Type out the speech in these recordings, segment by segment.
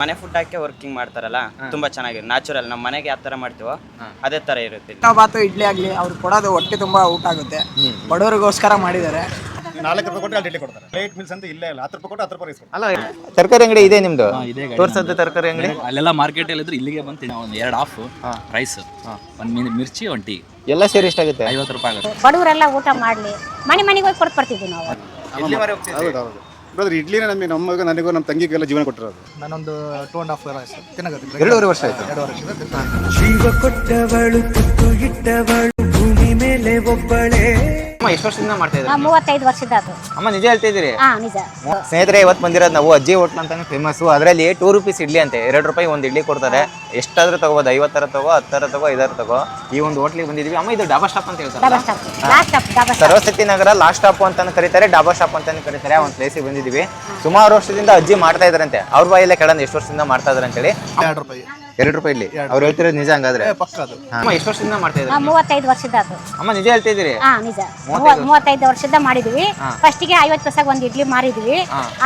ಮನೆ ಫುಡ್ ಹಾಕಿ ವರ್ಕಿಂಗ್ ಮಾಡ್ತಾರಲ್ಲ ತುಂಬಾ ಚೆನ್ನಾಗಿದೆ. ನ್ಯಾಚುರಲ್ ನಮ್ಮ ಮನೆಗೆ ಯಾವ ತರ ಮಾಡ್ತೀವೋ ಅದೇ ತರ ಇರುತ್ತೆ. ಬಾತು ಇಡ್ಲಿ ಆಗ್ಲಿ ಅವ್ರು ಕೊಡೋದು ಹೊಟ್ಟೆ ತುಂಬಾ ಊಟ ಆಗುತ್ತೆ. ಬಡವರಿಗೋಸ್ಕರ ಮಾಡಿದ್ದಾರೆ. 4 ರೂಪಾಯಿ ಕೊಟ್ಟರೆ ಅಲ್ಲಿ ಇಡ್ಲಿ ಕೊಡ್ತಾರೆ. ಪ್ಲೇಟ್ ಮೀಲ್ಸ್ ಅಂತ ಇಲ್ಲೇ ಇಲ್ಲ. 10 ರೂಪಾಯಿ ಕೊಟ್ಟು 10 ರೂಪಾಯಿ ಇಸ್ಕೊಂಡು. ಅಲ್ಲ ತರಕಾರಿ ಅಂಗಡಿ ಇದೆ ನಿಮ್ದು? ತೋರ್ಸದ್ದು ತರಕಾರಿ ಅಂಗಡಿ ಅಲ್ಲೆಲ್ಲ ಮಾರ್ಕೆಟ್ ಅಲ್ಲಿ ಇದ್ರೆ ಇಲ್ಲಿಗೆ ಬಂದು ಒಂದು 2 ಹಾಫ್ ರೈಸ್, ಒಂದು ಮಿರ್ಚಿ, ಒಂದು ಟೀ ಎಲ್ಲ ಸೇರಿ ಎಷ್ಟಾಗುತ್ತೆ? 50 ರೂಪಾಯಿ ಆಗುತ್ತೆ. ಬಡವರೆಲ್ಲ ಊಟ ಮಾಡಲಿ ಮನೆಗೆ ಹೋಗಿ ಕೊಟ್ಟು ಬರ್ತಿದ್ವಿ ನಾವು. ಹೌದು ಬ್ರದರ್, ಇಡ್ಲಿನೇ ನಮಗೆ ನನಗೂ ನಮ್ಮ ತಂಗಿಗೆಲ್ಲ ಜೀವನ ಕೊಟ್ಟಿರೋದು. ನಾನೊಂದು 2.5 ವರ್ಷ ತಿನ್ನಗತ್ತೆ. 2.5 ವರ್ಷ ಆಯ್ತು. ಜೀವ ಕೊಟ್ಟವಳು ತುತ್ತು ಇಟ್ಟವಳು ಭೂಮಿ ಮೇಲೆ ಒಬ್ಬಳೇ. ಅಮ್ಮ ಎಷ್ಟು ವರ್ಷದಿಂದ ಮಾಡ್ತಾ ಇದ್ದೀರಾ? 35 ವರ್ಷದ ಅದು. ಅಮ್ಮ ನಿಜ ಹೇಳ್ತಾ ಇದ್ದೀರಿ? ನಿಜ. ಸ್ನೇಹಿತರೆ, ಇವತ್ತು ಬಂದಿರೋದು ನಾವು ಅಜ್ಜಿ ಹೋಟ್ಲ್ ಅಂತಾನೆ ಫೇಮಸ್. ಅದರಲ್ಲಿ 2 ರೂಪೀಸ್ ಇಡ್ಲಿ ಅಂತೆ. 2 ರೂಪಾಯಿ ಒಂದು ಇಡ್ಲಿ ಕೊಡ್ತಾರೆ. ಎಷ್ಟಾದ್ರೂ ತಗೋಬೋದು, 50 ತರ ತಗೋ, 10 ತರ ತಗೋ, 5 ತಗೋ. ಈ ಒಂದು ಹೋಟ್ಲಿಗೆ ಬಂದಿದ್ವಿ. ಅಮ್ಮ ಇದು ಡಾಬಾ ಸ್ಟಾಪ್ ಅಂತ ಹೇಳ್ತಾರೆ. ಸರಸ್ವತಿ ನಗರ ಲಾಸ್ಟ್ ಸ್ಟಾಪ್ ಅಂತಾನು ಕರೀತಾರೆ, ಡಾಬಾ ಸ್ಟಾಪ್ ಅಂತಾನು ಕರೀತಾರೆ. ಒಂದು ಪ್ಲೇಸಿಗೆ ಬಂದಿದ್ವಿ. ಸುಮಾರು ವರ್ಷದಿಂದ ಅಜ್ಜಿ ಮಾಡ್ತಾ ಇದಾರಂತೆ. ಅವ್ರ ಬಾಯಲ್ಲೇ ಕೇಳೋಣ ಎಷ್ಟು ವರ್ಷದಿಂದ ಮಾಡ್ತಾ ಇದಾರೆ ಅಂತೇಳಿ. 2 ರೂಪಾಯಿ 2 ರೂಪಾಯಿ ಇಲ್ಲಿ ಅವ್ರು ಹೇಳ್ತಿರೋದು ನಿಜ ಹಂಗಾದ್ರೆ? ಪಕ್ಕದು. ಅಮ್ಮ ಎಷ್ಟು ವರ್ಷದಿಂದ ಮಾಡ್ತಾ ಇದ್ದಾರೆ? 35 ವರ್ಷದ ಅದು. ಅಮ್ಮ ನಿಜ ಹೇಳ್ತಾ ಇದ್ದೀರಿ? ನಿಜ. 35 ವರ್ಷದ ಮಾಡಿದ್ವಿ. ಫಸ್ಟಿಗೆ 50 ಪೈಸೆಗೆ ಒಂದು ಇಡ್ಲಿ ಮಾರಿದ್ವಿ.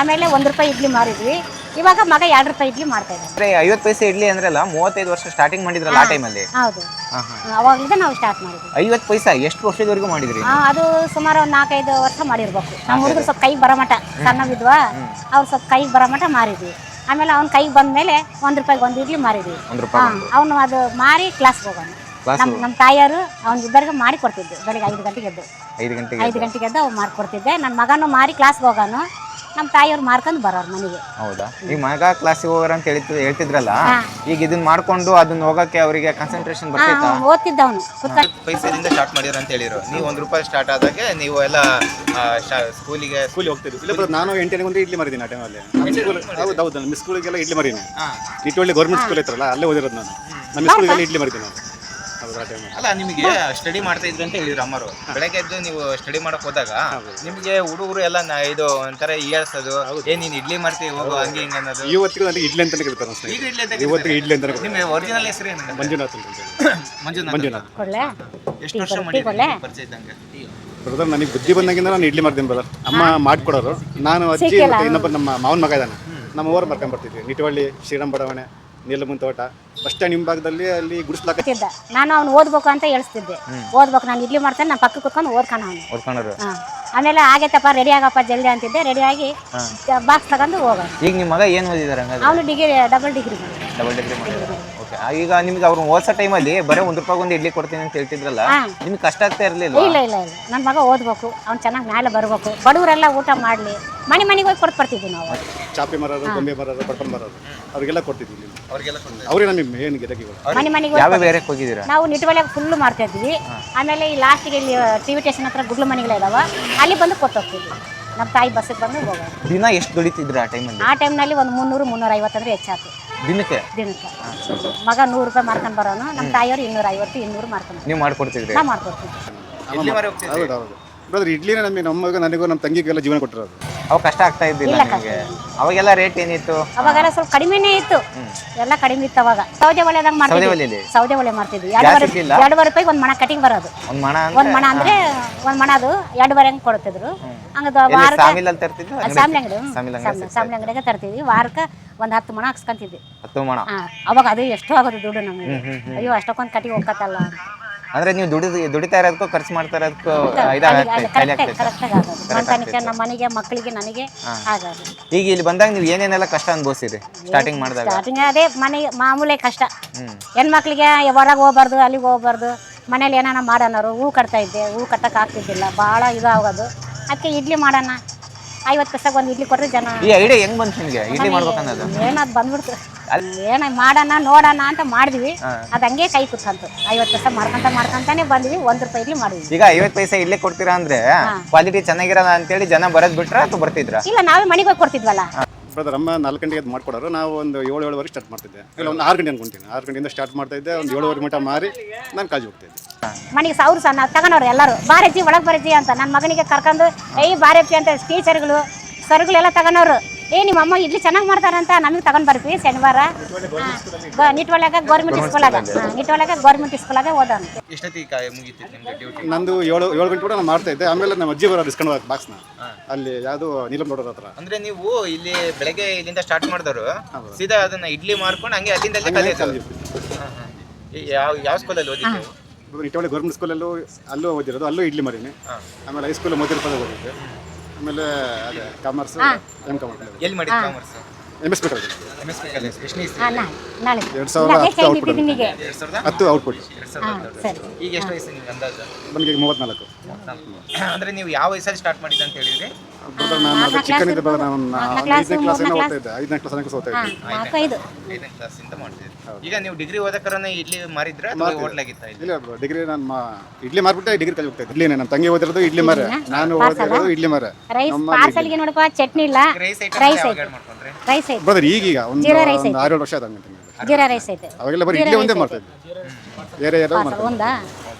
ಆಮೇಲೆ 1 ರೂಪಾಯಿ ಇಡ್ಲಿ ಮಾರಿದ್ವಿ. ಇವಾಗ ಮಗ 2 ರೂಪಾಯಿ ಇಡ್ಲಿ ಮಾಡ್ತಾ ಇದ್ದಾರೆ. 50 ಪೈಸೆ ಇಡ್ಲಿ ಅಂದ್ರಲ್ಲ, 35 ವರ್ಷ ಸ್ಟಾರ್ಟಿಂಗ್ ಮಾಡಿದ್ರಲ್ಲ ಆ ಟೈಮಲ್ಲಿ? ಹೌದು, ಅವಾಗಲಿಂದ ನಾವು ಸ್ಟಾರ್ಟ್ ಮಾಡಿದ್ವಿ. 50 ಪೈಸಾ ಎಷ್ಟು ವರ್ಷದವರೆಗೂ ಮಾಡಿದ್ರಿ? ಅದು ಸುಮಾರು ಒಂದು 4-5 ವರ್ಷ ಮಾಡಿರ್ಬೇಕು. ನಮ್ಮ ಹುಡುಗರು ಸ್ವಲ್ಪ ಕೈಗೆ ಬರಮಟ ಸಣ್ಣವಿದ್ವಾ, ಅವ್ರು ಸ್ವಲ್ಪ ಕೈಗೆ ಬರಮಟ ಮಾರಿದ್ವಿ. ಆಮೇಲೆ ಅವ್ನ ಕೈಗೆ ಬಂದ್ಮೇಲೆ 1 ರೂಪಾಯಿಗೆ ಒಂದು ಇಡ್ಲಿ ಮಾರಿದ್ವಿ. ಅವನು ಅದು ಮಾರಿ ಕ್ಲಾಸ್ಗೆ ಹೋಗೋಣ. ನಮ್ಮ ತಾಯಿಯವರು ಇಬ್ಬರಿಗೆ ಮಾಡಿ ಕೊಡ್ತಿದ್ದೆ. ಬೆಳಿಗ್ಗೆ 5 ಗಂಟೆಗೆ ಎದ್ದು 5 ಗಂಟೆಗೆ ಎದ್ದು ಅವ್ರು ಮಾರ್ಕೊಡ್ತಿದ್ದೆ. ನನ್ನ ಮಗನೂ ಮಾರಿ ಕ್ಲಾಸ್ಗೆ ಹೋಗೋನು, ನಮ್ಮ ತಾಯಿಯವ್ರು ಮಾರ್ಕೊಂಡು ಬರೋರು ಮನೆಗೆ. ಹೌದಾ? ಈಗ ಮಗ ಕ್ಲಾಸಿಗೆ ಹೋಗೋರು ಅಂತ ಹೇಳ್ತಿದ್ರಲ್ಲ, ಈಗ ಇದನ್ನ ಮಾಡ್ಕೊಂಡು ಅದನ್ನ ಹೋಗಕ್ಕೆ ಅವರಿಗೆ ಕಾನ್ಸಂಟ್ರೇಷನ್ ಬರ್ತಿತ್ತಾ? ಓದ್ತಿದ್ದ ಅವನು. ಪೈಸೆದಿಂದ ಸ್ಟಾರ್ಟ್ ಮಾಡಿರೋ ಅಂತ ಹೇಳಿರೋ ನೀವು. 1 ರೂಪಾಯಿ ಸ್ಟಾರ್ಟ್ ಆದಾಗೆ ನೀವು ಎಲ್ಲ ಸ್ಕೂಲಿಗೆ ಹೋಗ್ತಿದ್ವಿ. ಇಲ್ಲ ಬ್ರದರ್, ನಾನು 8 ಗಂಟೆ ಇಡ್ಲಿ ಮಾರಿದ್ದೀನಿ ಆ ಟೈಮಲ್ಲಿ. ಹೌದು, ನಮ್ಮ ಸ್ಕೂಲಿಗೆಲ್ಲ ಇಡ್ಲಿ ಮಾರಿದ್ದೀನಿ. ನಿಟ್ಟೊಳ್ಳಿ ಗೌರ್ಮೆಂಟ್ ಸ್ಕೂಲ್ ಇತ್ತಲ್ಲ, ಅಲ್ಲೇ ಓದಿರೋದು ನಾನು. ನಮ್ಮ ಸ್ಕೂಲಿಗೆಲ್ಲ ಇಡ್ಲಿ ಮಾರಿದ್ದೀನಿ ನಾನು. ಅಲ್ಲ, ನಿಮಗೆ ಸ್ಟಡಿ ಮಾಡ್ತಾ ಇದ್ರು ಅಂತ ಹೇಳಿದ್ರು ಅಮ್ಮರು. ಬೆಳಗ್ಗೆ ಎದ್ದು ನೀವು ಸ್ಟಡಿ ಮಾಡಕ್ ಹೋದಾಗ ನಿಮಗೆ ಹುಡುಗರು ಎಲ್ಲ ಇದು ಒಂಥರ ಹೇಳ್ಸೋದು, ನೀನ್ ಇಡ್ಲಿ ಮಾಡ್ತೀವಿ ಹೋಗೋ ಹಂಗೆ ಹಿಂಗೆ ಅನ್ನೋದು. ಇವತ್ತಿಗೂ ನನಗೆ ಇಡ್ಲಿ ಅಂತಾನೆ ಕರೀತಾರೆ. ಇವತ್ತಿಗೂ ಇಡ್ಲಿ ಅಂತಾನೆ. ನಿಮ್ಮ ಒರಿಜಿನಲ್ ಹೆಸರು ಏನು? ಮಂಜುನಾಥ್. ಎಷ್ಟು ವರ್ಷ ಮಾಡಿದ್ರಿ ಪರಿಚಯ ಇದ್ದಂಗೆ? ಬ್ರದರ್, ನನಗೆ ಬುದ್ಧಿ ಬಂದಾಗಿಂದ ನಾನು ಇಡ್ಲಿ ಮಾಡ್ತೀನಿ ಬ್ರದರ್. ಅಮ್ಮ ಮಾಡ್ಕೊಡೋರು. ನಾನು ಅಜ್ಜಿ ಮತ್ತೆ ಇನ್ನೊಬ್ಬ ನಮ್ಮ ಮಾವನ ಮಗ ಇದ್ದಾನೆ, ನಮ್ಮ ಊರು ಮಾಡ್ಕೊಂಡು ಬರ್ತಿದ್ವಿ. ನಿಟವಳ್ಳಿ, ಶ್ರೀರಾಮ್ ಬಡಾವಣೆ, ನೀಲಮುನ್ ತೋಟ, ಬಸ್ ಸ್ಟ್ಯಾಂಡ್ ಹಿಂಭಾಗದಲ್ಲಿ ಅಲ್ಲಿ ಗುಡಿಸ್ಲಾಕ. ನಾನು ಅವ್ನು ಓದ್ಬೇಕು ಅಂತ ಹೇಳಿಸ್ತಿದ್ದೆ. ಓದ್ಬೇಕು, ನಾನು ಇಡ್ಲಿ ಮಾಡ್ತೇನೆ, ನಮ್ಮ ಪಕ್ಕ ಕುತ್ಕೊಂಡು ಓದ್ಕೊಂಡು. ಆಮೇಲೆ ಆಗೈತಪ್ಪ, ರೆಡಿ ಆಗಪ್ಪ ಜಲ್ದಿ ಅಂತಿದ್ದೆ. ರೆಡಿಯಾಗಿ ಬಾಕ್ಸ್ ತಗೊಂಡು ಹೋಗೋಣ. ಈಗ ನಿಮ್ಮ ಮಗ ಏನು ಓದಿದಾರೆ? ಅವನು ಡಬಲ್ ಡಿಗ್ರಿ ಮಾಡಿದ್ದಾರೆ. ಓಕೆ. ಈಗ ನಿಮ್ಗೆ ಅವ್ರು ಓದ್ಸೋ ಟೈಮಲ್ಲಿ ಬರೀ 1 ರೂಪಾಯಿ ಒಂದು ಇಡ್ಲಿ ಕೊಡ್ತೀನಿ ಅಂತ ಹೇಳ್ತಿದ್ರಲ್ಲ, ನಿಮ್ಗೆ ಕಷ್ಟ ಆಗ್ತಾ ಇರಲಿಲ್ಲ? ಇಲ್ಲ, ನನ್ನ ಮಗ ಓದ್ಬೇಕು, ಅವ್ನು ಚೆನ್ನಾಗಿ ಮೇಲೆ ಬರ್ಬೇಕು, ಬಡವರೆಲ್ಲ ಊಟ ಮಾಡಲಿ ಮನೆಗೆ ಹೋಗಿ ಕೊಟ್ಟು ಬರ್ತಿದ್ವಿ ನಾವು. ಚಾಪಿ ಮರೋರು, ಗೊಂಬೆ ಮರೋರು, ಬಟನ್ ಮರೋರು ಅವ್ರಿಗೆಲ್ಲ ಕೊಡ್ತಿದ್ವಿ. ಅವ್ರಿಗೆ ನಮಗೆ ಮೇನ್ ಗಿರಾಕಿಗಳು. ಮನೆಗೆ ಯಾವ ಬೇರೆಕ್ಕೆ ಹೋಗಿದ್ದೀರಾ? ನಾವು ನಿಟ್ಟುವಳಿಯಾಗ ಫುಲ್ಲು ಮಾಡ್ತಾ ಇದ್ವಿ. ಆಮೇಲೆ ಈ ಲಾಸ್ಟಿಗೆ ಇಲ್ಲಿ ಟಿವಿ ಸ್ಟೇಷನ್ ಹತ್ರ ಗುಡ್ಲ ಮನೆಗಳು ಇದಾವ, ಅಲ್ಲಿ ಬಂದು ಕೊಟ್ಟು ಹೋಗ್ತಿದ್ವಿ. ನಮ್ಮ ತಾಯಿ ಬಸ್ಸಿಗೆ ಬಂದು ಹೋಗೋದು. ದಿನ ಎಷ್ಟು ದುಡಿತಿದ್ರು ಆ ಟೈಮಲ್ಲಿ? ಆ ಟೈಮ್ನಲ್ಲಿ ಒಂದು 300-350 ಅಂದ್ರೆ ಹೆಚ್ಚಾಯ್ತು ದಿನಕ್ಕೆ. ಮಗ 100 ರೂಪಾಯಿ ಮಾಡ್ಕೊಂಡು ಬರೋನು, ನಮ್ಮ ತಾಯಿಯವರು 250-200 ಮಾಡ್ಕೊಂಡು. ನೀವು ಮಾಡ್ಕೊಡ್ತಿದ್ರಿ? ನಾವು ಮಾಡ್ಕೊಡ್ತೀವಿ. ಹೌದು ಬ್ರದರ್, ಇಡ್ಲಿನೇ ನಮಗೆ ನನಗೂ ನಮ್ಮ ತಂಗಿಗೆಲ್ಲ ಜೀವನ ಕೊಟ್ಟಿರೋದು. ಅವಾಗ ಕಷ್ಟ ಆಗ್ತಾ ಇದ್ದಿಲ್ಲ ನಿಮಗೆ? ಅವಾಗೆಲ್ಲ ರೇಟ್ ಏನಿತ್ತು? ಅವಾಗೆಲ್ಲ ಸ್ವಲ್ಪ ಕಡಿಮೆನೇ ಇತ್ತು, ಎಲ್ಲ ಕಡಿಮೆ ಇತ್ತು ಅವಾಗ. ಸೌದೆ ಒಲೆದಾಗ ಮಾಡ್ತಿದ್ವಿ. ಸೌದೆ ಒಲೆ ಮಾಡ್ತಿದ್ವಿ. 2.5 ರೂಪಾಯಿಗೆ ಒಂದು ಮಣ ಕಟಿಂಗ್ ಬರೋದು. ಒಂದು ಮಣ ಅಂದ್ರೆ ಒಂದು ಮಣ ಅದು 2.5 ಹಂಗೆ ಕೊಡ್ತಿದ್ರು. ಹಂಗದು ವಾರಕ್ಕೆ ಸಾಂಬ್ಲಿ ಅಂಗಡಿಗೆ ತರ್ತಿದ್ವಿ. ವಾರಕ್ಕೆ ಒಂದು 10 ಮಣ ಹಾಕ್ಸ್ಕೊಂತಿದ್ವಿ. 10 ಮಣ? ಅವಾಗ ಅದು ಎಷ್ಟು ಆಗೋದು ದುಡ್ಡು ನಮಗೆ. ಅಯ್ಯೋ, ಅಷ್ಟಕ್ಕೊಂದು ಕಟಿಗೆ ಹೋಗ್ಕತ್ತಲ್ಲ ಅಂದ್ರೆ ನೀವು ದುಡಿತಾ ಇರೋದಕ್ಕೂ ಖರ್ಚು ಮಾಡ್ತಾ ಇರೋದಕ್ಕೂ ನಮ್ಮ ಮನೆಗೆ, ಮಕ್ಕಳಿಗೆ, ನನಗೆ ಆಗೋದು. ಈಗ ಇಲ್ಲಿ ಬಂದಾಗ ನೀವು ಏನೇನೆಲ್ಲ ಕಷ್ಟ ಅನುಭವಿಸಿರಿ ಸ್ಟಾರ್ಟಿಂಗ್ ಮಾಡಿದಾಗ? ಸ್ಟಾರ್ಟಿಂಗ್ ಅದೇ ಮನೆಗೆ ಮಾಮೂಲಿ ಕಷ್ಟ. ಹೆಣ್ಮಕ್ಳಿಗೆ ಹೊರಗೆ ಹೋಗ್ಬಾರ್ದು, ಅಲ್ಲಿಗೆ ಹೋಗ್ಬಾರ್ದು, ಮನೇಲಿ ಏನಾನ ಮಾಡೋಣರು. ಹೂ ಕಟ್ತಾ ಇದ್ದೆ, ಹೂ ಕಟ್ಟಕ್ಕೆ ಆಗ್ತಿದ್ದಿಲ್ಲ, ಭಾಳ ಇದಾಗೋದು. ಅದಕ್ಕೆ ಇಡ್ಲಿ ಮಾಡೋಣ, 50 ಪೈಸೆಗೆ ಒಂದು ಇಡ್ಲಿ ಕೊಟ್ಟರೆ ಜನ. ಈ ಐಡಿಯಾ ಹೆಂಗ್ ಬಂತು ನಿಮಗೆ ಇಡ್ಲಿ ಮಾಡ್ಬೇಕನ್ನೋದು? ಏನಾದ್ ಬಂದ್ಬಿಡ್ತು, ಏನ ಮಾಡೋಣ ನೋಡೋಣ ಅಂತ ಮಾಡಿದ್ವಿ. ಅದು ಹಂಗೆ ಕೈ ಕುತ್ಕಂತು. 50 ಪೈಸೆ ಮಾಡ್ಕೊಂತಾನೆ ಬಂದ್ವಿ. 1 ರೂಪಾಯಿ ಇಡ್ಲಿ ಮಾಡಿದ್ವಿ. ಈಗ 50 ಪೈಸೆ ಇಡ್ಲಿ ಕೊಡ್ತೀರಾ ಅಂದ್ರೆ ಕ್ವಾಲಿಟಿ ಚೆನ್ನಾಗಿರಲ್ಲ ಅಂತೇಳಿ ಜನ ಬರೋದ್ ಬಿಟ್ರ ಅಥವಾ ಬರ್ತಿದ್ರ? ಇಲ್ಲ, ನಾವೇ ಮನೆಗೆ ಹೋಗಿ ಕೊಡ್ತಿದ್ವಲ್ಲ. ಬ್ರದರ್, ಅಮ್ಮ 4 ಗಂಟೆಗೆ ಮಾಡ್ಕೊಡೋರು. ನಾವು ಒಂದು 7-7:30 ಸ್ಟಾರ್ಟ್ ಮಾಡ್ತಿದ್ದೆ. ಇಲ್ಲ, ಒಂದು 6 ಗಂಟೆ ಅನ್ಕೊಂತೀನಿ. 6 ಗಂಟೆಯಿಂದ ಸ್ಟಾರ್ಟ್ ಮಾಡ್ತಾ ಇದ್ದೆ. ಒಂದು 7:30 ಮಟ್ಟ ಮಾರಿ ನಾನು ಕಾಜಿ ಹೋಗ್ತಿದ್ದೆ. ಮನೆಗೆ 1000 ಸಹ ತಗೊಂಡವ್ರು ಎಲ್ಲರೂ. ಬಾರಜ್ಜಿ ಒಳಗೆ ಬರಜ್ಜಿ ಅಂತ ನನ್ನ ಮಗನಿಗೆ ಕರ್ಕೊಂಡು ಬಾರಜ್ಜಿ ಅಂತ ಟೀಚರ್ಗಳು ಸರ್ಗಳೆಲ್ಲ ತಗೊಂಡವ್ರು. ನಿಮ್ಮ ಅಮ್ಮ ಇಡ್ಲಿ ಚೆನ್ನಾಗಿ ಮಾಡ್ತಾರಂತ ನಮಗೆ ತಗೊಂಡ್ ಬರ್ತೀವಿ ಶನಿವಾರ ನಿಟ್ವಳ್ಯಾಗ ಗೌರ್ಮೆಂಟ್ ಸ್ಕೂಲಾಗ ಗೌರ್ಮೆಂಟ್ ಸ್ಕೂಲಾಗ ಓದೋನು. ಎಷ್ಟೊತ್ತಿಗೆ ಮುಗೀತಿತ್ತು ನಿಮ್ದು ಡ್ಯೂಟಿ? ನಂದು 7 ಗಂಟೆ ಕೂಡ ನಾನು ಮಾಡ್ತಾ ಇದ್ದೆ. ಆಮೇಲೆ ನಮ್ಮ ಅಜ್ಜಿ ಬರೋರು ಇಸ್ಕೊಂಡು ಹೋಗಕ್ಕೆ ಬಾಕ್ಸ್ನ ಅಲ್ಲಿ ಯಾವುದು ನೀಲಂ ನೋಡೋರ ಹತ್ರ. ಅಂದ್ರೆ ನೀವು ಇಲ್ಲಿ ಬೆಳಗ್ಗೆ ಇಲ್ಲಿಂದ ಸ್ಟಾರ್ಟ್ ಮಾಡಿದವರು ಸೀದಾ ಅದನ್ನ ಇಡ್ಲಿ ಮಾಡ್ಕೊಂಡು ಹಂಗೆ ಅಲ್ಲಿಂದ ಯಾವ ಸ್ಕೂಲಲ್ಲಿ ಓದಿದ್ದು? ನಿಟ್ಟವಳ್ಳಿ ಗೌರ್ಮೆಂಟ್ ಸ್ಕೂಲಲ್ಲೂ ಅಲ್ಲೂ ಓದಿರೋದು, ಅಲ್ಲೂ ಇಡ್ಲಿ ಮಾಡೀನಿ. ಆಮೇಲೆ ಹೈಸ್ಕೂಲ್ ಮೋದಿರ್ಪದ ಓದಿದ್ದೆ. ಆಮೇಲೆ ಅದೇ ಕಾಮರ್ಸ್ ಎಲ್ಲಿ ಮಾಡಿದ್ದು ಕಾಮರ್ಸ್? MS ಬೇಕಾದ್ರೆ ನಾಳೆ 2010 ಔಟ್ಪುಟ್. ಈಗ ಎಷ್ಟು ವಯಸ್ಸು ನಿಮ್ಗೆ ಅಂದಾಜು? ನನಗೆ 34. ಅಂದ್ರೆ ನೀವು ಯಾವ ವಯಸ್ಸಲ್ಲಿ ಸ್ಟಾರ್ಟ್ ಮಾಡಿದ್ದು ಅಂತ ಹೇಳಿದ್ರಿ? ನಾನು ಚಿಕ್ಕನಿದ್ದ ನಾನು 5ನೇ ಕ್ಲಾಸಿಂದ ಓದ್ತಾ ಇದ್ದೆ. 5ನೇ ಕ್ಲಾಸ್ ಓದ್ತಾ ಇದ್ದೆ. 5ನೇ ಕ್ಲಾಸಿಂದ ಮಾಡ್ತಿದ್ದೆ. ಈಗ ನೀವು ಡಿಗ್ರಿ ಓದಕ್ಕರನೇ ಇಡ್ಲಿ ಮಾರಿದ್ರೆ ಅಥವಾ ಹೋಟ್ಲಾಗಿತ್ತಾ? ಇಲ್ಲ ಡಿಗ್ರಿ ನಾನು ಇಡ್ಲಿ ಮಾರ್ಬಿಟ್ಟೆ ಡಿಗ್ರಿ ಕಲಿ ಹೋಗ್ತಾ ಇದ್ದೆ. ಇಡ್ಲಿ ನಮ್ಮ ತಂಗಿ ಓದಿರೋದು ಇಡ್ಲಿ ಮಾರೆ, ನಾನು ಓದಿರೋದು ಇಡ್ಲಿ ಮಾರೆ. ಪಾರ್ಸಲ್ಗೆ ನೋಡಪ್ಪ ಚಟ್ನಿ ಇಲ್ಲ, ರೈಸ್ ರೈಸ್ ಐಟಮ್ ಮಾಡ್ಕೊಂಡ್ರೆ ರೈಸ್ ಐತೆ, ಬ್ರದರ್ ಈಗೀಗ ಒಂದು 6-7 ವರ್ಷ ಆದಂಗೆ ಜೀರಾ ರೈಸ್ ಐತೆ. ಅವಾಗೆಲ್ಲ ಬರೀ ಇಡ್ಲಿ ಒಂದೇ ಮಾಡ್ತಾ ಇದ್ದೆ. ಬೇರೆ ಯಾರು ಮಾಡ್ತಾ ಒಂದಾ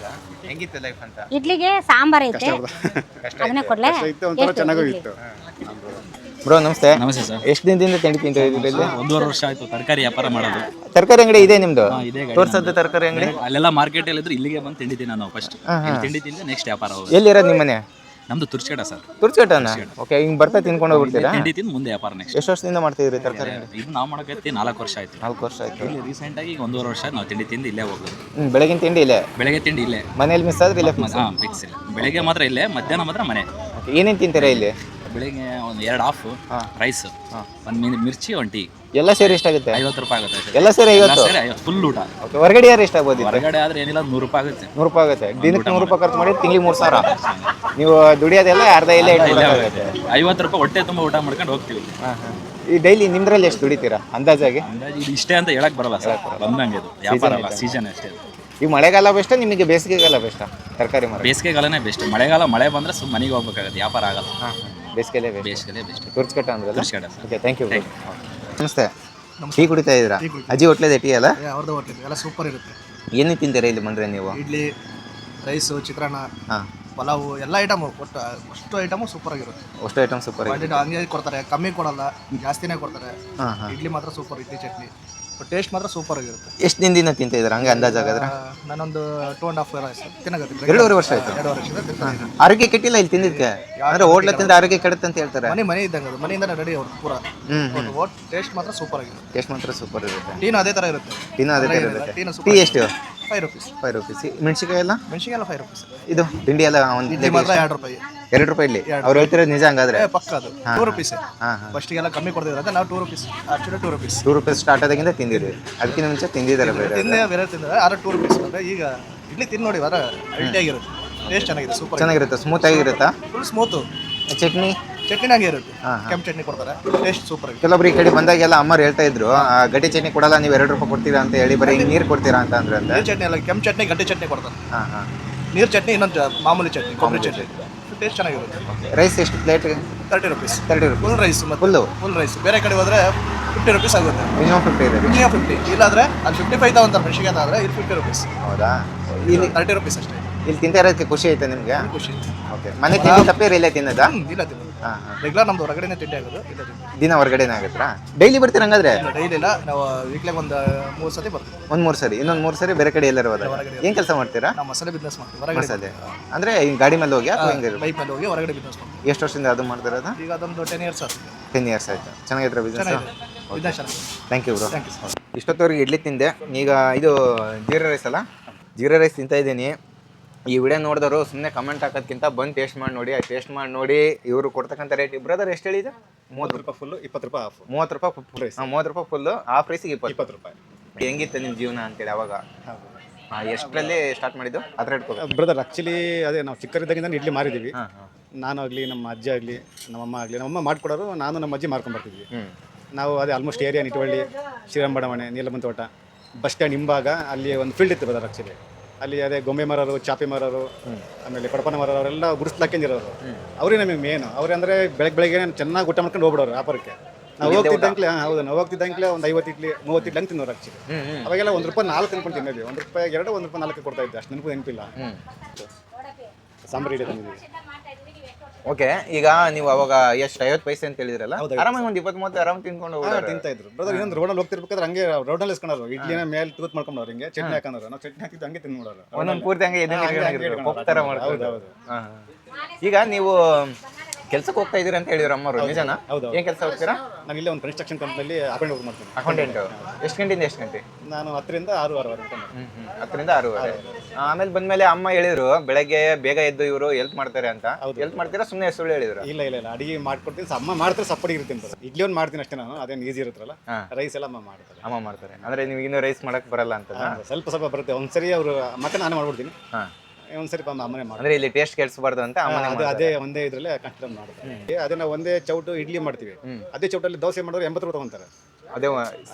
ಹೆಂಗಿತ್ತು ಲೈಫ್ ಅಂತ? ಇಡ್ಲಿಗೆ ಸಾಂಬಾರ್ ಐತೆ, ಅದನ್ನೇ ಕೊಡ್ಲೆ. ಇತ್ತು, ಒಂಥರ ಚೆನ್ನಾಗೂ ಇತ್ತು. ಬ್ರೋ ನಮಸ್ತೆ. ನಮಸ್ತೆ ಸರ್. ಎಷ್ಟು ದಿನದಿಂದ ತಿಂಡಿ ತಿಂತಾ ಇದ್ದೀರಿ ಇಲ್ಲಿ? 1.5 ವರ್ಷ ಆಯ್ತು ತರಕಾರಿ ವ್ಯಾಪಾರ ಮಾಡೋದು. ತರಕಾರಿ ಅಂಗಡಿ ಇದೆ ನಿಮ್ದು? ಇದೆ ಗಾಡಿ ತೋರ್ಸದ್ದು ತರಕಾರಿ ಅಂಗಡಿ ಅಲ್ಲೆಲ್ಲ ಮಾರ್ಕೆಟ್ ಅಲ್ಲಿ ಇದ್ರೆ ಇಲ್ಲಿಗೆ ಬಂದು ತಿಂಡಿ ತಿನ್ನ ನಾವು ಫಸ್ಟ್ ತಿಂಡಿ ತಿಂದು ನೆಕ್ಸ್ಟ್ ವ್ಯಾಪಾರ ಹೋಗೋದು. ಎಲ್ಲಿರೋದು ನಿಮ್ಮ ಮನೆ? ನಮ್ದು ತುರ್ಚಗಡ ಸರ್. ತುರ್ಚಗಟ್ಟನ? ಓಕೆ, ಹಿಂಗ್ ಬರ್ತಾ ತಿನ್ಕೊಂಡು ಹೋಗ್ಬಿಡ್ತೀರಾ? ತಿಂಡಿ ತಿಂದು ಮುಂದೆ ವ್ಯಾಪಾರ ನೆಕ್ಸ್ಟ್. ಎಷ್ಟು ವರ್ಷದಿಂದ ಮಾಡ್ತಿದ್ರಿ ತರಕಾರಿ ಅಂಗಡಿ? ಇದು ನಾವು ಮಾಡೋಕೈತಿ 4 ವರ್ಷ ಆಯ್ತು. 4 ವರ್ಷ ಆಯ್ತು. ಇಲ್ಲಿ ರೀಸೆಂಟ್ ಆಗಿ ಈಗ 1.5 ವರ್ಷ ನಾವು ತಿಂಡಿ ತಿಂದು ಇಲ್ಲೇ ಹೋಗೋದು. ಬೆಳಗಿನ ತಿಂಡಿ ಇಲ್ಲೇ? ಬೆಳಗ್ಗೆ ತಿಂಡಿ ಇಲ್ಲೇ, ಮನೇಲಿ ಮಿಸ್ ಆದ್ರೆ ಇಲ್ಲೇ? ಫಿಕ್ಸ್ ಇಲ್ಲ. ಬೆಳಗ್ಗೆ ಮಾತ್ರ ಇಲ್ಲೇ, ಮಧ್ಯಾಹ್ನ ಮಾತ್ರ ಮನೆ. ಏನೇನು ತಿಂತೀರಾ ಇಲ್ಲಿ? ಬೆಳಿಗ್ಗೆ ಒಂದು 2 ಹಾಫ್ ರೈಸ್, 1 ಮಿರ್ಚಿ, 1 ಟೀ. ಎಲ್ಲ ಸೇರಿ ಎಷ್ಟಾಗುತ್ತೆ? 50 ರೂಪಾಯಿ ಆಗುತ್ತೆ. ಎಲ್ಲ ಸೇರಿ 50? ಫುಲ್ ಊಟ. ಓಕೆ, ಹೊರಗಡೆ ಯಾರು ಎಷ್ಟಾಗ್ಬೋದು? ಹೊರಗಡೆ ಆದ್ರೆ ಏನಿಲ್ಲ 100 ರೂಪಾಯಿ ಆಗುತ್ತೆ. 100 ರೂಪಾಯಿ ಆಗುತ್ತೆ. ದಿನಕ್ಕೆ 100 ರೂಪಾಯಿ ಖರ್ಚು ಮಾಡಿ ತಿಂಗಳಿಗೆ 3000. ನೀವು ದುಡಿಯೋದೆಲ್ಲ ಅರ್ಧ ಇಲ್ಲೇ ಇಟ್ಬಿಡೋಕ್ಕಾಗುತ್ತೆ. 50 ರೂಪಾಯಿ ಹೊಟ್ಟೆ ತುಂಬ ಊಟ ಮಾಡ್ಕೊಂಡು ಹೋಗ್ತೀವಿ. ಈ ಡೈಲಿ ನಿಮ್ದ್ರಲ್ಲಿ ಎಷ್ಟು ದುಡಿತೀರಾ ಅಂದಾಜಾಗಿ? ಅಂದಾಜು ಇದು ಇಷ್ಟೇ ಅಂತ ಹೇಳಕ್ ಬರಲ್ಲ ಸರ್, ಬಂದಂಗೆ ಇದು ವ್ಯಾಪಾರ ಅಲ್ಲ, ಸೀಸನ್ ಅಷ್ಟೇ. ಈ ಮಳೆಗಾಲ ಬೆಸ್ಟ್, ನಿಮಗೆ ಬೇಸಿಗೆಗಾಲ ಬೆಸ್ಟ್ ತರಕಾರಿ ಮಾರ? ಬೇಸಿಗೆಗಾಲನೇ ಬೆಸ್ಟ್. ಮಳೆಗಾಲ ಮಳೆ ಬಂದ್ರೆ ಸುಮ್ಮನೆ ಮನೆಗೆ ಹೋಗ್ಬೇಕಾಗುತ್ತೆ, ವ್ಯಾಪಾರ ಆಗಲ್ಲ. ಬೇಸಿಗೆಲೇ ಬೆಸ್ಟ್. ತುರ್ಚಕಟ್ಟ ಅಂದ್ರೆ? ತುರ್ಚಗಟ್ಟ ಸರ್. Okay, thank you. ನಮಸ್ತೆ. ಟೀ ಕುಡಿತಾ ಇದ್ದೀರಾ? ಅಜ್ಜಿ ಹೋಟ್ಲದೆ ಟೀ ಅಲ್ಲ? ಅವ್ರದ್ದು ಹೋಟ್ಲಿದೆ, ಎಲ್ಲ ಸೂಪರ್ ಇರುತ್ತೆ. ಏನು ತಿಂತೀರಾ ಇಲ್ಲಿ ಬಂದರೆ ನೀವು? ಇಡ್ಲಿ, ರೈಸು, ಚಿತ್ರಾನ್ನ, ಪಲಾವು, ಎಲ್ಲ ಐಟಮು ಕೊಟ್ಟು ಅಷ್ಟು ಐಟಮು ಸೂಪರ್ ಆಗಿರುತ್ತೆ. ಅಷ್ಟು ಐಟಮ್ ಸೂಪರ್ ಕ್ವಾಂಟಿಟಿ ಹಂಗೆ ಕೊಡ್ತಾರೆ, ಕಮ್ಮಿ ಕೊಡಲ್ಲ, ಜಾಸ್ತಿನೇ ಕೊಡ್ತಾರೆ. ಇಡ್ಲಿ ಮಾತ್ರ ಸೂಪರ್, ಇಡ್ಲಿ ಚಟ್ನಿ ಟೇಸ್ಟ್ ಮಾತ್ರ ಸೂಪರ್ ಆಗಿರುತ್ತೆ. ಎಷ್ಟು ದಿನದಿಂದ ತಿಂತಾ ಇದ್ದೀರಾ ಹಂಗೆ ಅಂದಾಜಾಗಾದ್ರೆ? ನಾನೊಂದು 2.5 ವರ್ಷ ತಿನ್ನಾಗುತ್ತೆ. 2.5 ವರ್ಷ ಆಯ್ತು. 2 ವರ್ಷದಿಂದ ತಿಂತೀನಿ. ಆರೋಗ್ಯ ಕೆಟ್ಟಿಲ್ಲ ಇಲ್ಲಿ ತಿಂದಿದ್ದಕ್ಕೆ? ಅಂದ್ರೆ ಹೋಟ್ಲ ತಿಂದ ಆರೋಗ್ಯ ಕೆಡುತ್ತೆ ಅಂತ ಹೇಳ್ತಾರೆ. ಮನೆ ಇದ್ದಂಗೆ ಅದು, ಮನೆಯಿಂದ ರೆಡಿ ಅವ್ರು ಪೂರ. ಟೇಸ್ಟ್ ಮಾತ್ರ ಸೂಪರ್ ಆಗಿರುತ್ತೆ. ಟೇಸ್ಟ್ ಮಾತ್ರ ಸೂಪರ್ ಇರುತ್ತೆ. ಟೀನು ಅದೇ ಥರ ಇರುತ್ತೆ. ಟೀನು ಅದೇ ಥರ ಇರುತ್ತೆ. ಟೀ ಎಷ್ಟು? 5 ರೂಪೀಸ್. 5 ರೂಪೀಸ್. ಮೆಣಸಿಕಾಯಿ ಎಲ್ಲ? ಮೆಣಸಿಗೆಲ್ಲ 5 ರೂಪೀಸ್. ಇದು ತಿಂಡಿ ಎಲ್ಲ ಒಂದು ಇಡ್ಲಿ ಮಾತ್ರ 2 ರೂಪಾಯಿ. 2 ರೂಪಾಯಿ ಇಲ್ಲಿ ಅವ್ರು ಹೇಳ್ತಿರೋದು ನಿಜ ಹಂಗಾದ್ರೆ? ಪಕ್ಕ ಅದು 2 ರೂಪೀಸ್. ಫಸ್ಟಿಗೆಲ್ಲ ಕಮ್ಮಿ ಕೊಡ್ತಿದ್ರು ಅಂತ ನಾವು 2 ರೂಪೀಸ್, ಆಕ್ಚುಲಿ 2 ರೂಪೀಸ್. 2 ರೂಪಾಯಿ ಸ್ಟಾರ್ಟ್ ಆದಾಗಿಂದ ತಿಂದಿರಿ? ಅದಕ್ಕಿಂತ ಮುಂಚೆ ತಿಂದಿದ್ದಾರೆ ಬೇರೆ? ಬೇರೆ ತಿಂದರೆ ಆದ್ರೆ 2 ರೂಪೀಸ್. ಅಂದರೆ ಈಗ ಇಡ್ಲಿ ತಿಂದು ನೋಡಿ, ವರ ಅಲ್ಟಿಯಾಗಿರುತ್ತೆ. ಟೇಸ್ಟ್ ಚೆನ್ನಾಗಿದೆ, ಸೂಪರ್ ಚೆನ್ನಾಗಿರುತ್ತೆ. ಸ್ಮೂತ್ ಆಗಿರುತ್ತಾ? Full smooth. ಚಟ್ನಿ ಚಟ್ನಿನಾಗೆ ಇರುತ್ತೆ, ಕೆಂಪು ಚಟ್ನಿ ಕೊಡ್ತಾರೆ, ಟೇಸ್ಟ್ ಸೂಪರ್ ಆಗಿದೆ. ಕೆಲವೊಬ್ರು ಈ ಕಡೆ ಬಂದಾಗೆಲ್ಲ ಅಮ್ಮರು ಹೇಳ್ತಾ ಇದ್ರು ಗಟ್ಟಿ ಚಟ್ನಿ ಕೊಡಲ್ಲ, ನೀವು 2 ರೂಪಾಯಿ ಕೊಡ್ತೀರಾ ಅಂತ ಹೇಳಿ, ಬರೀ ನೀರು ಕೊಡ್ತೀರಾ ಅಂತ ಅಂದ್ರೆ? ಅಂತ ನೀರು ಚಟ್ನಿ ಅಲ್ಲ, ಕೆಂಪು ಚಟ್ನಿ, ಗಟ್ಟಿ ಚಟ್ನಿ ಕೊಡ್ತಾರೆ. ನೀರು ಚಟ್ನಿ, ಇನ್ನೊಂದು ಮಾಮೂಲಿ ಚಟ್ನಿ, ಕೊಬ್ಬರಿ ಚಟ್ನಿ. ಟೇಸ್ಟ್ ಚೆನ್ನಾಗಿರುತ್ತೆ. ರೈಸ್ ಎಷ್ಟು plate? 30 rupees. 30 rupees full rice. Full rice. ಬೇರೆ ಕಡೆ ಹೋದ್ರೆ 50 ರೂಪೀಸ್ ಆಗುತ್ತೆ. ಮಿನಿಮಮ್ 50 ಇದೆ. ಮಿನಿಮಮ್ 50. ಇಲ್ಲಾಂದ್ರೆ ಅಲ್ಲಿ 55 ತಗೊಂತಾರೆ ಮೆಣಸಿಗೆ ಆದರೆ ಇಲ್ಲಿ 50 ರೂಪೀಸ್. ಹೌದಾ? ಇಲ್ಲಿ 30 ರೂಪೀಸ್ ಅಷ್ಟೇ. ಇಲ್ಲಿ ತಿಂತಾ ಇರೋದಕ್ಕೆ ಖುಷಿ ಆಯ್ತಾ ನಿಮಗೆ? ಖುಷಿ. ಓಕೆ, ಮನೆ ತಿಂಡಿ ತಪ್ಪೇರಿ ಇಲ್ಲೇ ತಿನ್ನೋದಾ? ಇಲ್ಲ ತಿನ್ನೋದು. ರೆಗ್ಯುಲರ್ ನಮ್ದು ಹೊರಗಡೆನೇ ತಿಂಡಿ ಆಗೋದು. ಇಲ್ಲ ದಿನ ಹೊರಗಡೆನೇ ಆಗುತ್ತಾ? ಡೈಲಿ ಬರ್ತೀರ ಹಂಗಾದ್ರೆ? ಡೈಲಿ ಇಲ್ಲ, ನಾವು ವೀಕ್ಲಿಗೆ ಒಂದು 3 ಸತಿ ಬರ್ತೀವಿ. ಒಂದು 3 ಸರಿ, ಇನ್ನೊಂದು 3 ಸರಿ ಬೇರೆ ಕಡೆ ಎಲ್ಲರೂ ಹೋದಾಗ ಏನು ಕೆಲಸ ಮಾಡ್ತೀರಾ? ನಾವು ಮಸಾಲೆ ಬಿಸ್ನೆಸ್ ಮಾಡ್ತೀವಿ ಹೊರಗಡೆ. ಮಸಾಲೆ ಅಂದರೆ ಈ ಗಾಡಿ ಮೇಲೆ ಹೋಗಿ ಅಥವಾ ಹೆಂಗೆ? ಬೈಕ್ ಮೇಲೆ ಹೋಗಿ ಹೊರಗಡೆ ಬಿಸ್ನೆಸ್ ಮಾಡ್ತೀವಿ. ಎಷ್ಟು ವರ್ಷದಿಂದ ಅದು ಮಾಡ್ತಿರೋದು? ಈಗ ಅದೊಂದು 10 ಇಯರ್ಸ್ ಆಗುತ್ತೆ. 10 ಇಯರ್ಸ್ ಆಯ್ತು. ಚೆನ್ನಾಗಿದ್ರೆ ಬಿಸ್ನೆಸ್? ಬಿಸ್ನೆಸ್ ಚೆನ್ನಾಗಿದೆ. Thank you bro. Thank you. ಇಷ್ಟೊತ್ತವರೆಗೆ ಇಡ್ಲಿ ತಿಂದೆ. ಈಗ ಇದು ಜೀರಾ ರೈಸ್ ಅಲ್ಲ, ಜೀರಾ ರೈಸ್ ತಿಂತಾ ಇದ್ದೀನಿ. ಈ ವಿಡಿಯೋ ನೋಡಿದವರು ಸುಮ್ಮನೆ ಕಮೆಂಟ್ ಹಾಕೋದಕ್ಕಿಂತ ಬಂದು ಟೇಸ್ಟ್ ಮಾಡಿ ನೋಡಿ. ಟೇಸ್ಟ್ ಮಾಡಿ ನೋಡಿ ಇವರು ಕೊಡ್ತಕ್ಕಂಥ ರೇಟ್. ಬ್ರದರ್ ಎಷ್ಟು ಹೇಳಿದೆ? 30 ರೂಪಾಯಿ ಫುಲ್ಲು, 20 ರೂಪಾಯಿ ಹಾಫ್. 30 ರೂಪಾಯಿ ಫುಲ್ ರೈಸ್. 30 ರೂಪಾಯಿ ಫುಲ್ಲು, ಹಾಫ್ ರೈಸಿಗೆ 20 ರೂಪಾಯಿ. ಹೆಂಗಿತ್ತು ನಿಮ್ಮ ಜೀವನ ಅಂತೇಳಿ ಅವಾಗ? ಎಷ್ಟರಲ್ಲಿ ಸ್ಟಾರ್ಟ್ ಮಾಡಿದ್ದು ಅದರ ಇಟ್ಕೋಬೇಕು? ಬ್ರದರ್ ಆ್ಯಕ್ಚುಲಿ ಅದೇ ನಾವು ಚಿಕ್ಕರಿದ್ದಾಗಿಂದ ಇಡ್ಲಿ ಮಾರಿದ್ದೀವಿ. ನಾನು ಆಗಲಿ, ನಮ್ಮ ಅಜ್ಜ ಆಗಲಿ, ನಮ್ಮಮ್ಮ ಆಗಲಿ, ನಮ್ಮಮ್ಮ ಮಾಡ್ಕೊಡೋರು, ನಾನು ನಮ್ಮ ಅಜ್ಜಿ ಮಾರ್ಕೊಂಡ್ಬರ್ತಿದ್ವಿ. ನಾವು ಅದೇ ಆಲ್ಮೋಸ್ಟ್ ಏರಿಯಾ ನಿಟವಳ್ಳಿ, ಶ್ರೀರಾಮ್ ಬಡಾವಣೆ, ನೀಲಮನ್ ತೋಟ, ಬಸ್ ಸ್ಟ್ಯಾಂಡ್ ಹಿಂಭಾಗ ಅಲ್ಲಿ ಒಂದು ಫೀಲ್ಡ್ ಇತ್ತು ಬ್ರದರ್. ಆ್ಯಕ್ಚುಲಿ ಅಲ್ಲಿ ಅದೇ ಗೊಂಬೆ ಮರರು, ಚಾಪೆ ಮರರು, ಆಮೇಲೆ ಕೊಡಪನ ಮರರು ಅವರೆಲ್ಲ ಗುಡಿಸ್ಲಾಕೊಂಡಿರೋರು. ಅವರೇ ನಮಗೆ ಮೇನು. ಅವ್ರು ಅಂದರೆ ಬೆಳಗ್ಗೆ ಚೆನ್ನಾಗಿ ಊಟ ಮಾಡ್ಕೊಂಡು ಹೋಗ್ಬಿಡೋರು ವ್ಯಾಪಾರಕ್ಕೆ. ನಾವು ಹೋಗ್ತಿದ್ದಂಕ್ಲೆ ಹೌದು, ನಾವು ಹೋಗ್ತಿದ್ದಂಕ್ಲೆ ಒಂದು 50 ಇಡ್ಲಿ 30 ಇಡ್ಲಿ ಹಂಗೆ ತಿನ್ನೋರು. ಆ್ಯಕ್ಚುಲಿ ಅವಾಗೆಲ್ಲ 1 ರೂಪಾಯಿ 4 ಅನ್ಕೊಂಡು ತಿನ್ನೋದು. 1 ರೂಪಾಯಿ 2, 1 ರೂಪಾಯಿ 4 ಕೊಡ್ತಾ ಇದ್ದೆ. ಅಷ್ಟು ನೆನಪಿಲ್ಲ. ಸಾಂಬಾರು ಇಡಿ ತಂದಿದ್ದೀವಿ. ಓಕೆ, ಈಗ ನೀವು ಅವಾಗ ಎಷ್ಟು 50 ಪೈಸೆ ಅಂತ ಹೇಳಿದ್ರಲ್ಲ, ಆರಾಮಾಗಿ ಒಂದು 20-30 ಆರಾಮ್ ತಿನ್ಕೊಂಡು ಹೋಗೋರು. ತಿಂತಾ ಇದ್ರು ಬ್ರದರ್. ಇನ್ನೊಂದು ರೋಡಲ್ಲಿ ಹೋಗ್ತಿರ್ಬೇಕಾದ್ರೆ ಹಂಗೆ ರೋಡಲ್ಲಿ ಇಸ್ಕೊಂಡ್ರು ಇಡ್ಲಿನ ಮೇಲೆ ತೂತ್ ಮಾಡ್ಕೊಂಡವ್ರು, ಹಿಂಗೆ ಚಟ್ನಿ ಹಾಕೊಂಡ್ರು. ನಾವು ಚಟ್ನಿ ಹಾಕಿದ್ದು ಹಂಗೆ ತಿನ್ಬಿಡೋರು. ಒಂದೊಂದು ಪೂರ್ತಿ ಹಂಗೆ ಹೋಗ್ತಾರ ಮಾಡ್ತಾರೆ. ಈಗ ನೀವು ಕೆಲ್ಸಕ್ಕೆ ಹೋಗ್ತಾ ಇದೀರ ಅಂತ ಹೇಳಿದ್ರು ಅಮ್ಮರು, ನಿಜನಾ? ಹೌದು. ಏನ್ ಕೆಲಸ ಹೋಗ್ತೀರಾ? ನಾನು ಇಲ್ಲೇ ಒಂದು ಕನ್ಸ್ಟ್ರಕ್ಷನ್ ಕಂಪ್ನಿಯಲ್ಲಿ ಅಕೌಂಟ್ ವರ್ಕ್ ಮಾಡ್ತೀನಿ. ಅಕೌಂಟೆಂಟ್. ಎಷ್ಟು ಗಂಟೆಯಿಂದ ಎಷ್ಟು ಗಂಟೆ? ನಾನು 10ರಿಂದ 6 ಗಂಟೆ. 10ರಿಂದ 6:30. ಆಮೇಲೆ ಬಂದ್ಮೇಲೆ ಅಮ್ಮ ಹೇಳಿದ್ರು ಬೆಳಗ್ಗೆ ಬೇಗ ಎದ್ದು ಇವರು ಹೆಲ್ಪ್ ಮಾಡ್ತಾರೆ ಅಂತ. ಹೆಲ್ಪ್ ಮಾಡ್ತೀರಾ ಸುಮ್ಮನೆ ಸುಳ್ಳು ಹೇಳಿದ್ರು? ಇಲ್ಲ ಅಡಿಗೆ ಮಾಡ್ಕೊಡ್ತೀನಿ. ಅಮ್ಮ ಮಾಡ್ತಾರೆ, ಸಪ್ಪಡಿ ಇರ್ತೀನಿ ಬರೋದು. ಇಡ್ಲಿ ಒಂದು ಮಾಡ್ತೀನಿ ಅಷ್ಟೇ ನಾನು, ಅದೇನು ಈಸಿ ಇರುತ್ತಲ್ಲ. ರೈಸ್ ಎಲ್ಲ ಅಮ್ಮ ಮಾಡ್ತಾರೆ. ಅಮ್ಮ ಮಾಡ್ತಾರೆ ಅಂದ್ರೆ ನಿಮ್ಗೆ ಇನ್ನೂ ರೈಸ್ ಮಾಡಕ್ ಬರಲ್ಲ ಅಂತ? ಸ್ವಲ್ಪ ಬರುತ್ತೆ. ಒಂದ್ಸರಿ ಅವರು ಮತ್ತೆ ನಾನು ಮಾಡ್ಬಿಡ್ತೀನಿ, ಒಂದ್ಸರಿ ಅಮ್ಮನೇ ಮಾಡ್ತಾರೆ. ಅಂದ್ರೆ ಇಲ್ಲಿ ಟೇಸ್ಟ್ ಕೆಡಿಸಬಾರ್ದು ಅಂತ ಅದೇ ಒಂದೇ ಇದ್ರಲ್ಲೇ ಕನ್ಸಿಡರ್ ಮಾಡ್ತಾರೆ. ಅದನ್ನ ಒಂದೇ ಚೌಟು ಇಡ್ಲಿ ಮಾಡ್ತೀವಿ, ಅದೇ ಚೌಟಲ್ಲಿ ದೋಸೆ ಮಾಡಿದ್ರೆ 80 ರೂಪಾಯಿ ತಗೊಂತಾರೆ. ಅದೇ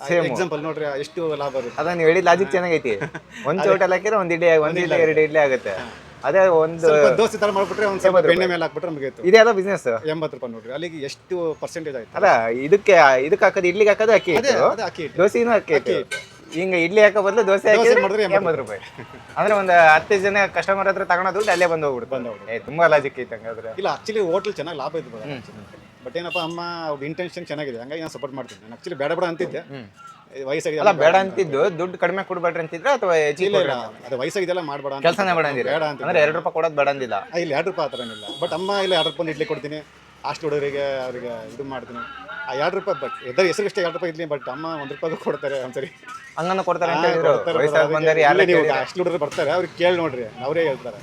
ಸೇಮ್ ಎಕ್ಸಾಂಪಲ್ ನೋಡ್ರಿ, ಎಷ್ಟು ಲಾಭ ಇರುತ್ತೆ. ಅದ ನೀವು ಹೇಳಿದ ಲಾಜಿಕ್ ಚೆನ್ನಾಗೈತಿ. ಒಂದ್ ಚೌಟಲ್ಲಿ ಹಾಕಿದ್ರೆ ಒಂದ್ ಇಡ್ಲಿ 2 ಇಡ್ಲಿ ಆಗುತ್ತೆ. ಅದೇ ಒಂದು ದೋಸೆ ತರ ಮಾಡ್ಬಿಟ್ರೆ ಒಂದ್ ಸ್ವಲ್ಪ ಬೆಣ್ಣೆ ಮೇಲೆ ಹಾಕ್ಬಿಟ್ರೆ ನಮಗೆ ಇದೇ ಅಲ್ಲ ಬಿಸ್ನೆಸ್. 80 ರೂಪಾಯಿ ನೋಡ್ರಿ, ಅಲ್ಲಿಗೆ ಎಷ್ಟು ಪರ್ಸೆಂಟೇಜ್ ಆಯ್ತು. ಅಲ್ಲ ಇದಕ್ಕೆ ಹಾಕೋದು, ಇಡ್ಲಿಗೆ ಹಾಕೋದು ಅಕ್ಕಿ ಅಕ್ಕಿ ಹಿಟ್ಟು, ದೋಸೆನೂ ಅಕ್ಕಿ ಹಿಟ್ಟು. ಹಿಂಗ ಇಡ್ಲಿ ಹಾಕೋ ಬದಲು ದೋಸೆ ಮಾಡಿದ್ರೆ 80 ರೂಪಾಯಿ. ಅಂದ್ರೆ ಒಂದು 10 ಜನ ಕಸ್ಟಮರ್ ಹತ್ರ ತಗೊಳೋದು ಅಲ್ಲೇ ಬಂದು ಹೋಗ್ಬಿಡುತ್ತೆ. ತುಂಬಾ ಲಾಜಿಕ್ ಐತೆ ಹಂಗಾದ್ರೆ. ಇಲ್ಲ ಆಕ್ಚುಲಿ ಹೋಟೆಲ್ ಚೆನ್ನಾಗಿ ಲಾಭ ಇದೆ ಬಟ್ ಏನಪ್ಪ ಅಮ್ಮ ಅವ್ರ ಇಂಟೆನ್ಷನ್ ಚೆನ್ನಾಗಿದೆ, ಹಂಗಾಗಿ ನಾನು ಸಪೋರ್ಟ್ ಮಾಡ್ತೀನಿ. ನಾನು ಆಕ್ಚುಲಿ ಬೇಡ ಅಂತಿದ್ದೆ, ವಯಸ್ಸಾಗಿದೆ. ಅಲ್ಲ ಬೇಡ ಅಂತಿದ್ದು, ದುಡ್ಡು ಕಡಿಮೆ ಕೊಡ್ಬೇಡ್ರಿ ಅಂತಿದ್ರ ಅಥವಾ ಇಲ್ಲ ಅದು ವಯಸ್ಸಾಗಿದೆಲ್ಲ ಮಾಡಬೇಡ, ಕೆಲಸನೇ ಬೇಡ ಅಂದಿಲ್ಲ. ಅಂದ್ರೆ 2 ರೂಪಾಯಿ ಕೊಡೋದು ಬೇಡ ಅಂದಿಲ್ಲ. ಇಲ್ಲಿ 2 ರೂಪಾಯಿ ಆ ಥರ ಏನಿಲ್ಲ. ಬಟ್ ಅಮ್ಮ ಇಲ್ಲ 2 ರೂಪಾಯಿ ಇಡ್ಲಿ ಕೊಡ್ತೀನಿ, ಅಷ್ಟು ಹುಡುಗರಿಗೆ ಅವ್ರಿಗೆ ಇದು ಮಾಡ್ತೀನಿ. ಆ 2 ರೂಪಾಯಿ ಬಟ್ ಎದ್ರ ಹೆಸರಿಗಷ್ಟೇ 2 ರೂಪಾಯಿ ಇಡ್ಲಿ, ಬಟ್ ಅಮ್ಮ 1 ರೂಪಾಯಿಗೂ ಕೊಡ್ತಾರೆ ಒಂದ್ಸರಿ. ಹಂಗನ್ನ ಕೊಡ್ತಾರೆ ಅಂತ ಹೇಳಿದ್ರು. ವಯಸ್ಸಾದ ಬಂದರೆ ಯಾರು ನೀವು ಅಷ್ಟು ಹುಡುಗರು ಬರ್ತಾರೆ, ಅವ್ರಿಗೆ ಕೇಳಿ ನೋಡ್ರಿ, ಅವರೇ ಹೇಳ್ತಾರೆ.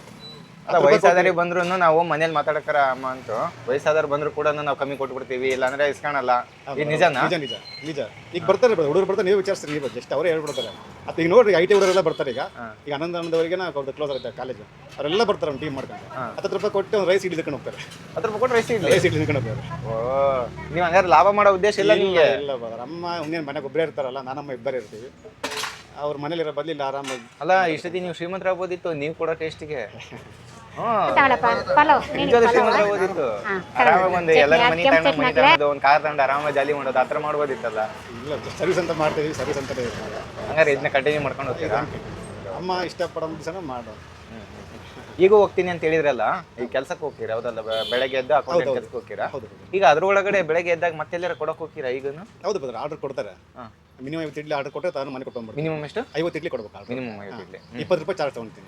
ಅಲ್ಲ ವಯಸ್ಸಾದವ್ರಿಗೆ ಬಂದ್ರು ನಾವು ಮನೇಲಿ ಮಾತಾಡಕ್ಕಾರ ಅಮ್ಮ ಅಂತ, ವಯಸ್ಸಾದವ್ರು ಬಂದ್ರು ಕೂಡ ನಾವು ಕಮ್ಮಿ ಕೊಟ್ಬಿಡ್ತೀವಿ, ಇಲ್ಲಾಂದ್ರೆ ಇಸ್ಕೊಳಲ್ಲ. ಇದು ನಿಜನಾ? ನಿಜ. ಈಗ ಬರ್ತಾರೆ ಹುಡುಗರು ಬರ್ತಾರೆ, ನೀವು ವಿಚಾರಿಸ್ರಿ, ಈಗ ಜಸ್ಟ್ ಅವರೇ ಹೇಳ್ಬಿಡ್ತಾರೆ. ಅದು ಈಗ ನೋಡ್ರಿ IT ಹುಡುಗರೆಲ್ಲ ಬರ್ತಾರೆ. ಈಗ ಆನಂದವರಿಗೆ ನಾವು ಕ್ಲೋಸ್ ಆಗುತ್ತೆ ಕಾಲೇಜ್, ಅವರೆಲ್ಲ ಬರ್ತಾರೆ ಒಂದು ಟೀಮ್ ಮಾಡ್ಕೊಂಡು. 10 ರೂಪಾಯಿ ಕೊಟ್ಟು ಒಂದು ರೈಸ್ ಇಡ್ಲಿ ತಗೊಂಡು ಹೋಗ್ತಾರೆ. 10 ರೂಪಾಯಿ ಕೊಟ್ಟು ರೈಸ್ ಇಡ್ಲಿ ತಗೊಂಡು ಹೋಗ್ತಾರೆ. ಓ, ನೀವು ಹಂಗಾರೆ ಲಾಭ ಮಾಡೋ ಉದ್ದೇಶ ಇಲ್ಲ ನಿಮಗೆ? ಇಲ್ಲ ಬರೋದು. ಅಮ್ಮ ಇನ್ನೇನು ಮನೆಗೆ ಒಬ್ಬರೇ ಇರ್ತಾರಲ್ಲ, ನಾನಮ್ಮ ಇಬ್ಬರೇ ಇರ್ತೀವಿ. ಅವ್ರ ಮನೇಲಿರೋ ಬದಲು ಇಲ್ಲ ಆರಾಮಾಗಿ. ಅಲ್ಲ ಇಷ್ಟೊತ್ತಿ ನೀವು ಶ್ರೀಮಂತರಾಗ್ಬೋದಿತ್ತು, ನೀವು ಕೊಡೋ ಟೇಸ್ಟಿಗೆ. ಶ್ರೀಮಂತರಾಗ್ಬೋದಿತ್ತು. ಆರಾಮಾಗಿ ಒಂದು ಎಲ್ಲರ ಮನೆ ತಗೊಂಡು ಮನೆ ತಗೊಂಡು ಒಂದು ಕಾರ್ ತಗೊಂಡು ಆರಾಮಾಗಿ ಜಾಲಿ ಮಾಡೋದು, ಆ ಥರ ಮಾಡ್ಬೋದಿತ್ತಲ್ಲ. ಇಲ್ಲ ಸರ್ವಿಸ್ ಅಂತ ಮಾಡ್ತೀವಿ, ಸರ್ವಿಸ್ ಅಂತಲೇ ಹಂಗಾರೆ ಇದನ್ನ ಕಂಟಿನ್ಯೂ ಮಾಡ್ಕೊಂಡು ಹೋಗ್ತೀರಾ? ಅಮ್ಮ ಇಷ್ಟಪಡೋ ದಿವಸನೂ ಮಾಡೋ. ಈಗ ಹೋಗ್ತೀನಿ ಅಂತ ಹೇಳಿದ್ರಲ್ಲ, ಈಗ ಕೆಲ್ಸಕ್ಕೆ ಹೋಗ್ತೀರಾ? ಹೌದಲ್ಲ, ಬೆಳಗ್ಗೆ ಎದ್ದು ಅಕೌಂಟೆಂಟ್ ಕೆಲ್ಸಕ್ಕೆ ಹೋಗ್ತೀರಾ? ಈಗ ಅದ್ರೊಳಗಡೆ ಬೆಳಗ್ಗೆ ಎದ್ದಾಗ ಮತ್ತೆಲ್ಲರ ಕೊಡಕ್ಕೆ ಹೋಗ್ತೀರಾ? ಈಗನು ಹೌದು ಬದ್ರ ಆರ್ಡರ್ ಕೊಡ್ತಾರೆ. ಮಿನಿಮಮ್ 50 ಇಡ್ಲಿ ಆರ್ಡರ್ ಕೊಟ್ಟರೆ ತಾನು ಮನೆ ಕೊಟ್ಕೊಂಡ್ಬಿಡ್ತೀನಿ. ಮಿನಿಮಮ್ ಎಷ್ಟು? 50 ಇಡ್ಲಿ ಕೊಡ್ಬೇಕು. ಮಿನಿಮಮ್ 50 ಇಡ್ಲಿ. 20 ರೂಪಾಯಿ ಚಾರ್ಜ್ ತೊಗೊಳ್ತೀನಿ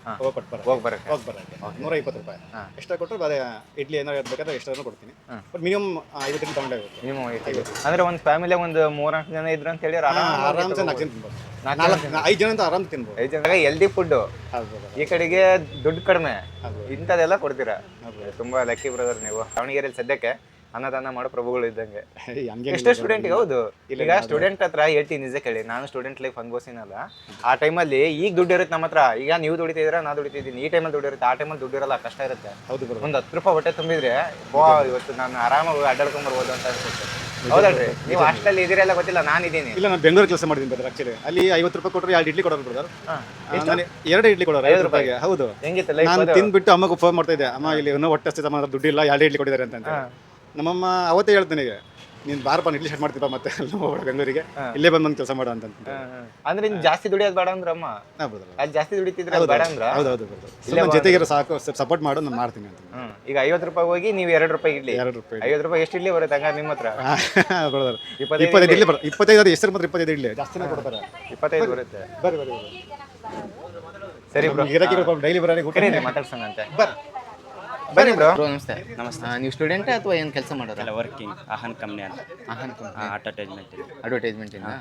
ಹೋಗಿ ಬರಕ್ಕೆ 120 ರೂಪಾಯಿ ಎಕ್ಸ್ಟ್ರಾ ಕೊಟ್ಟರೆ ಬರೀ ಇಡ್ಲಿ ಏನಾರು ಇರ್ಬೇಕಾದ್ರೆ ಎಕ್ಸ್ಟ್ರಾ ಕೊಡ್ತೀನಿ. ಬಟ್ ಮಿನಿಮಮ್ 50 ಇಡ್ಲಿ ತಗೊಂಡೇ ಹೋಗುತ್ತೆ. ಮಿನಿಮಮ್ 50. ಅಂದ್ರೆ ಒಂದು ಫ್ಯಾಮಿಲಿ ಒಂದು 3-4 ಜನ ಇದ್ರು ಅಂತ ಹೇಳಿ ಆರಾಮ್ಸೆ 4 ಜನ ತಿನ್ಬೋದು. 5 ಜನ ಅಂತ ಆರಾಮ್ ತಿನ್ಬೋದು. 5 ಜನ ಹೆಲ್ದಿ ಫುಡ್, ಈ ಕಡೆಗೆ ದುಡ್ಡು ಕಡಿಮೆ, ಇಂಥದ್ದೆಲ್ಲ ಕೊಡ್ತೀರಾ. ತುಂಬಾ ಲಕ್ಕಿ ಬ್ರದರ್ ನೀವು. ದಾವಣಗೆರೆಯಲ್ಲಿ ಸದ್ಯಕ್ಕೆ ಅನ್ನದಾನ ಮಾಡೋ ಪ್ರಭುಗಳು ಇದ್ದಂಗೆ. ಎಷ್ಟೋ ಸ್ಟೂಡೆಂಟ್ಗೆ. ಹೌದು, ಈಗ ಸ್ಟೂಡೆಂಟ್ ಹತ್ರ ಹೇಳ್ತೀನಿ ನಿಜ ಕೇಳಿ, ನಾನು ಸ್ಟೂಡೆಂಟ್ ಲೈಫ್ ಅನ್ಭವಿಸಿನಲ್ಲ. ಆ ಟೈಮಲ್ಲಿ ಈಗ ದುಡ್ಡು ಇರುತ್ತೆ ನಮ್ಮ ಹತ್ರ. ಈಗ ನೀವು ದುಡಿತಿದ್ದೀರಾ, ನಾ ದುಡಿತಿದ್ದೀನಿ. ಈ ಟೈಮಲ್ಲಿ ದುಡ್ಡು ಇರುತ್ತೆ, ಆ ಟೈಮಲ್ಲಿ ದುಡ್ಡು ಇರಲ್ಲ, ಕಷ್ಟ ಇರುತ್ತೆ. ಹೌದು, ಒಂದು 10 ರೂಪಾಯಿ ಹೊಟ್ಟೆ ತುಂಬಿದ್ರೆ ಇವತ್ತು ನಾನು ಆರಾಮಾಗಿ ಅಡ್ಡಾಡ್ಕೊಂಡ್ಬರ್ಬೋದು ಅಂತ ಅನ್ಸುತ್ತೆ. ಹೌದಲ್ರಿ? ನೀವು ಹಾಸ್ಟೆಲ್ ಇದ್ದೀರೆಲ್ಲ ಗೊತ್ತಿಲ್ಲ, ನಾನು ಇದ್ದೀನಿ. ಇಲ್ಲ, ನಾನು ಬೆಂಗಳೂರು ಕೆಲಸ ಮಾಡಿದ್ದೀನಿ ಬ್ರದರ್. ಆಕ್ಚುಲಿ ಅಲ್ಲಿ 50 ರೂಪಾಯಿ ಕೊಟ್ಟರೆ 2 ಇಡ್ಲಿ ಕೊಡೋರು ಬ್ರದರ್. 2 ಇಡ್ಲಿ ಕೊಡೋರು 5 ರೂಪಾಯಿಗೆ. ಹೌದು, ಹೆಂಗಿತ್ತು ನಾನು ತಿಂದ್ಬಿಟ್ಟು ಅಮ್ಮಗೂ ಫೋನ್ ಮಾಡ್ತಾ ಇದ್ದೆ, ಅಮ್ಮ ಇಲ್ಲಿ ಇನ್ನೂ ಹೊಟ್ಟೆ ಹಸ್ತಿದೆ, ಅಮ್ಮ ದುಡ್ಡು ಇಲ್ಲ, 2 ಇಡ್ಲಿ ಕೊಟ್ಟಿದ್ದಾರೆ ಅಂತ. ನಮ್ಮಮ್ಮ ಅವತ್ತೇ ಹೇಳ್ತೀನಿ, ಈಗ ನೀನು ಬಾರಪ್ಪ ಇಡ್ಲಿ ಸ್ಟಾರ್ಟ್ ಮಾಡ್ತೀಪ, ಮತ್ತೆ ಹೋಗ್ಬೇಡ ಬೆಂಗಳೂರಿಗೆ, ಇಲ್ಲೇ ಬಂದು ಕೆಲಸ ಮಾಡು ಅಂತ. ಅಂದ್ರೆ ನೀನು ಜಾಸ್ತಿ ದುಡಿಯೋದು ಬೇಡ ಅಂದ್ರಮ್ಮ? ಅಲ್ಲಿ ಜಾಸ್ತಿ ದುಡಿತಿದ್ರೆ ಬೇಡ ಅಂದ್ರ? ಹೌದೌದು, ಜೊತೆಗಿರೋ ಸಾಕು, ಸಪೋರ್ಟ್ ಮಾಡು, ನಾನು ಮಾಡ್ತೀನಿ ಅಂತ. ಈಗ 50 ರೂಪಾಯಿ ಹೋಗಿ ನೀವು 2 ರೂಪಾಯಿ ಇಡ್ಲಿ. 2 ರೂಪಾಯಿ 50 ರೂಪಾಯಿ ಎಷ್ಟು ಇಡ್ಲಿ ಬರುತ್ತೆ ಹಂಗಾರೆ ನಿಮ್ಮ ಹತ್ರ? 25 ಇಡ್ಲಿ ಬರುತ್ತೆ. 25 ಹೆಸರು ಮಾತ್ರ 25 ಇಡ್ಲಿ ಜಾಸ್ತಿನೇ ಕೊಡ್ತಾರೆ. 25 ಬರುತ್ತೆ. ಬರ್ರಿ ಸರಿ ಬ್ರೋ, ಡೈಲಿ ಬರೋರಿಗೆ ಊಟ ಮಾತಾಡ್ಸೋಣ ಅಂತೆ. ಬನ್ನಿ ಬ್ರೋ. ನಮಸ್ತೆ. ನಮಸ್ತೆ. ನೀವು ಸ್ಟೂಡೆಂಟ್ ಅಥವಾ ಏನು ಕೆಲಸ ಮಾಡೋದು? ಎಲ್ಲ ವರ್ಕಿಂಗ್ ಆಹನ್ ಕಂಪ್ನಿ ಅಂತ. ಆಹನ್ ಕಂಪ್ನಿ ಅಡ್ವರ್ಟೈಸ್ಮೆಂಟ್. ಅಡ್ವರ್ಟೈಸ್ಮೆಂಟ್ ಇಂದ.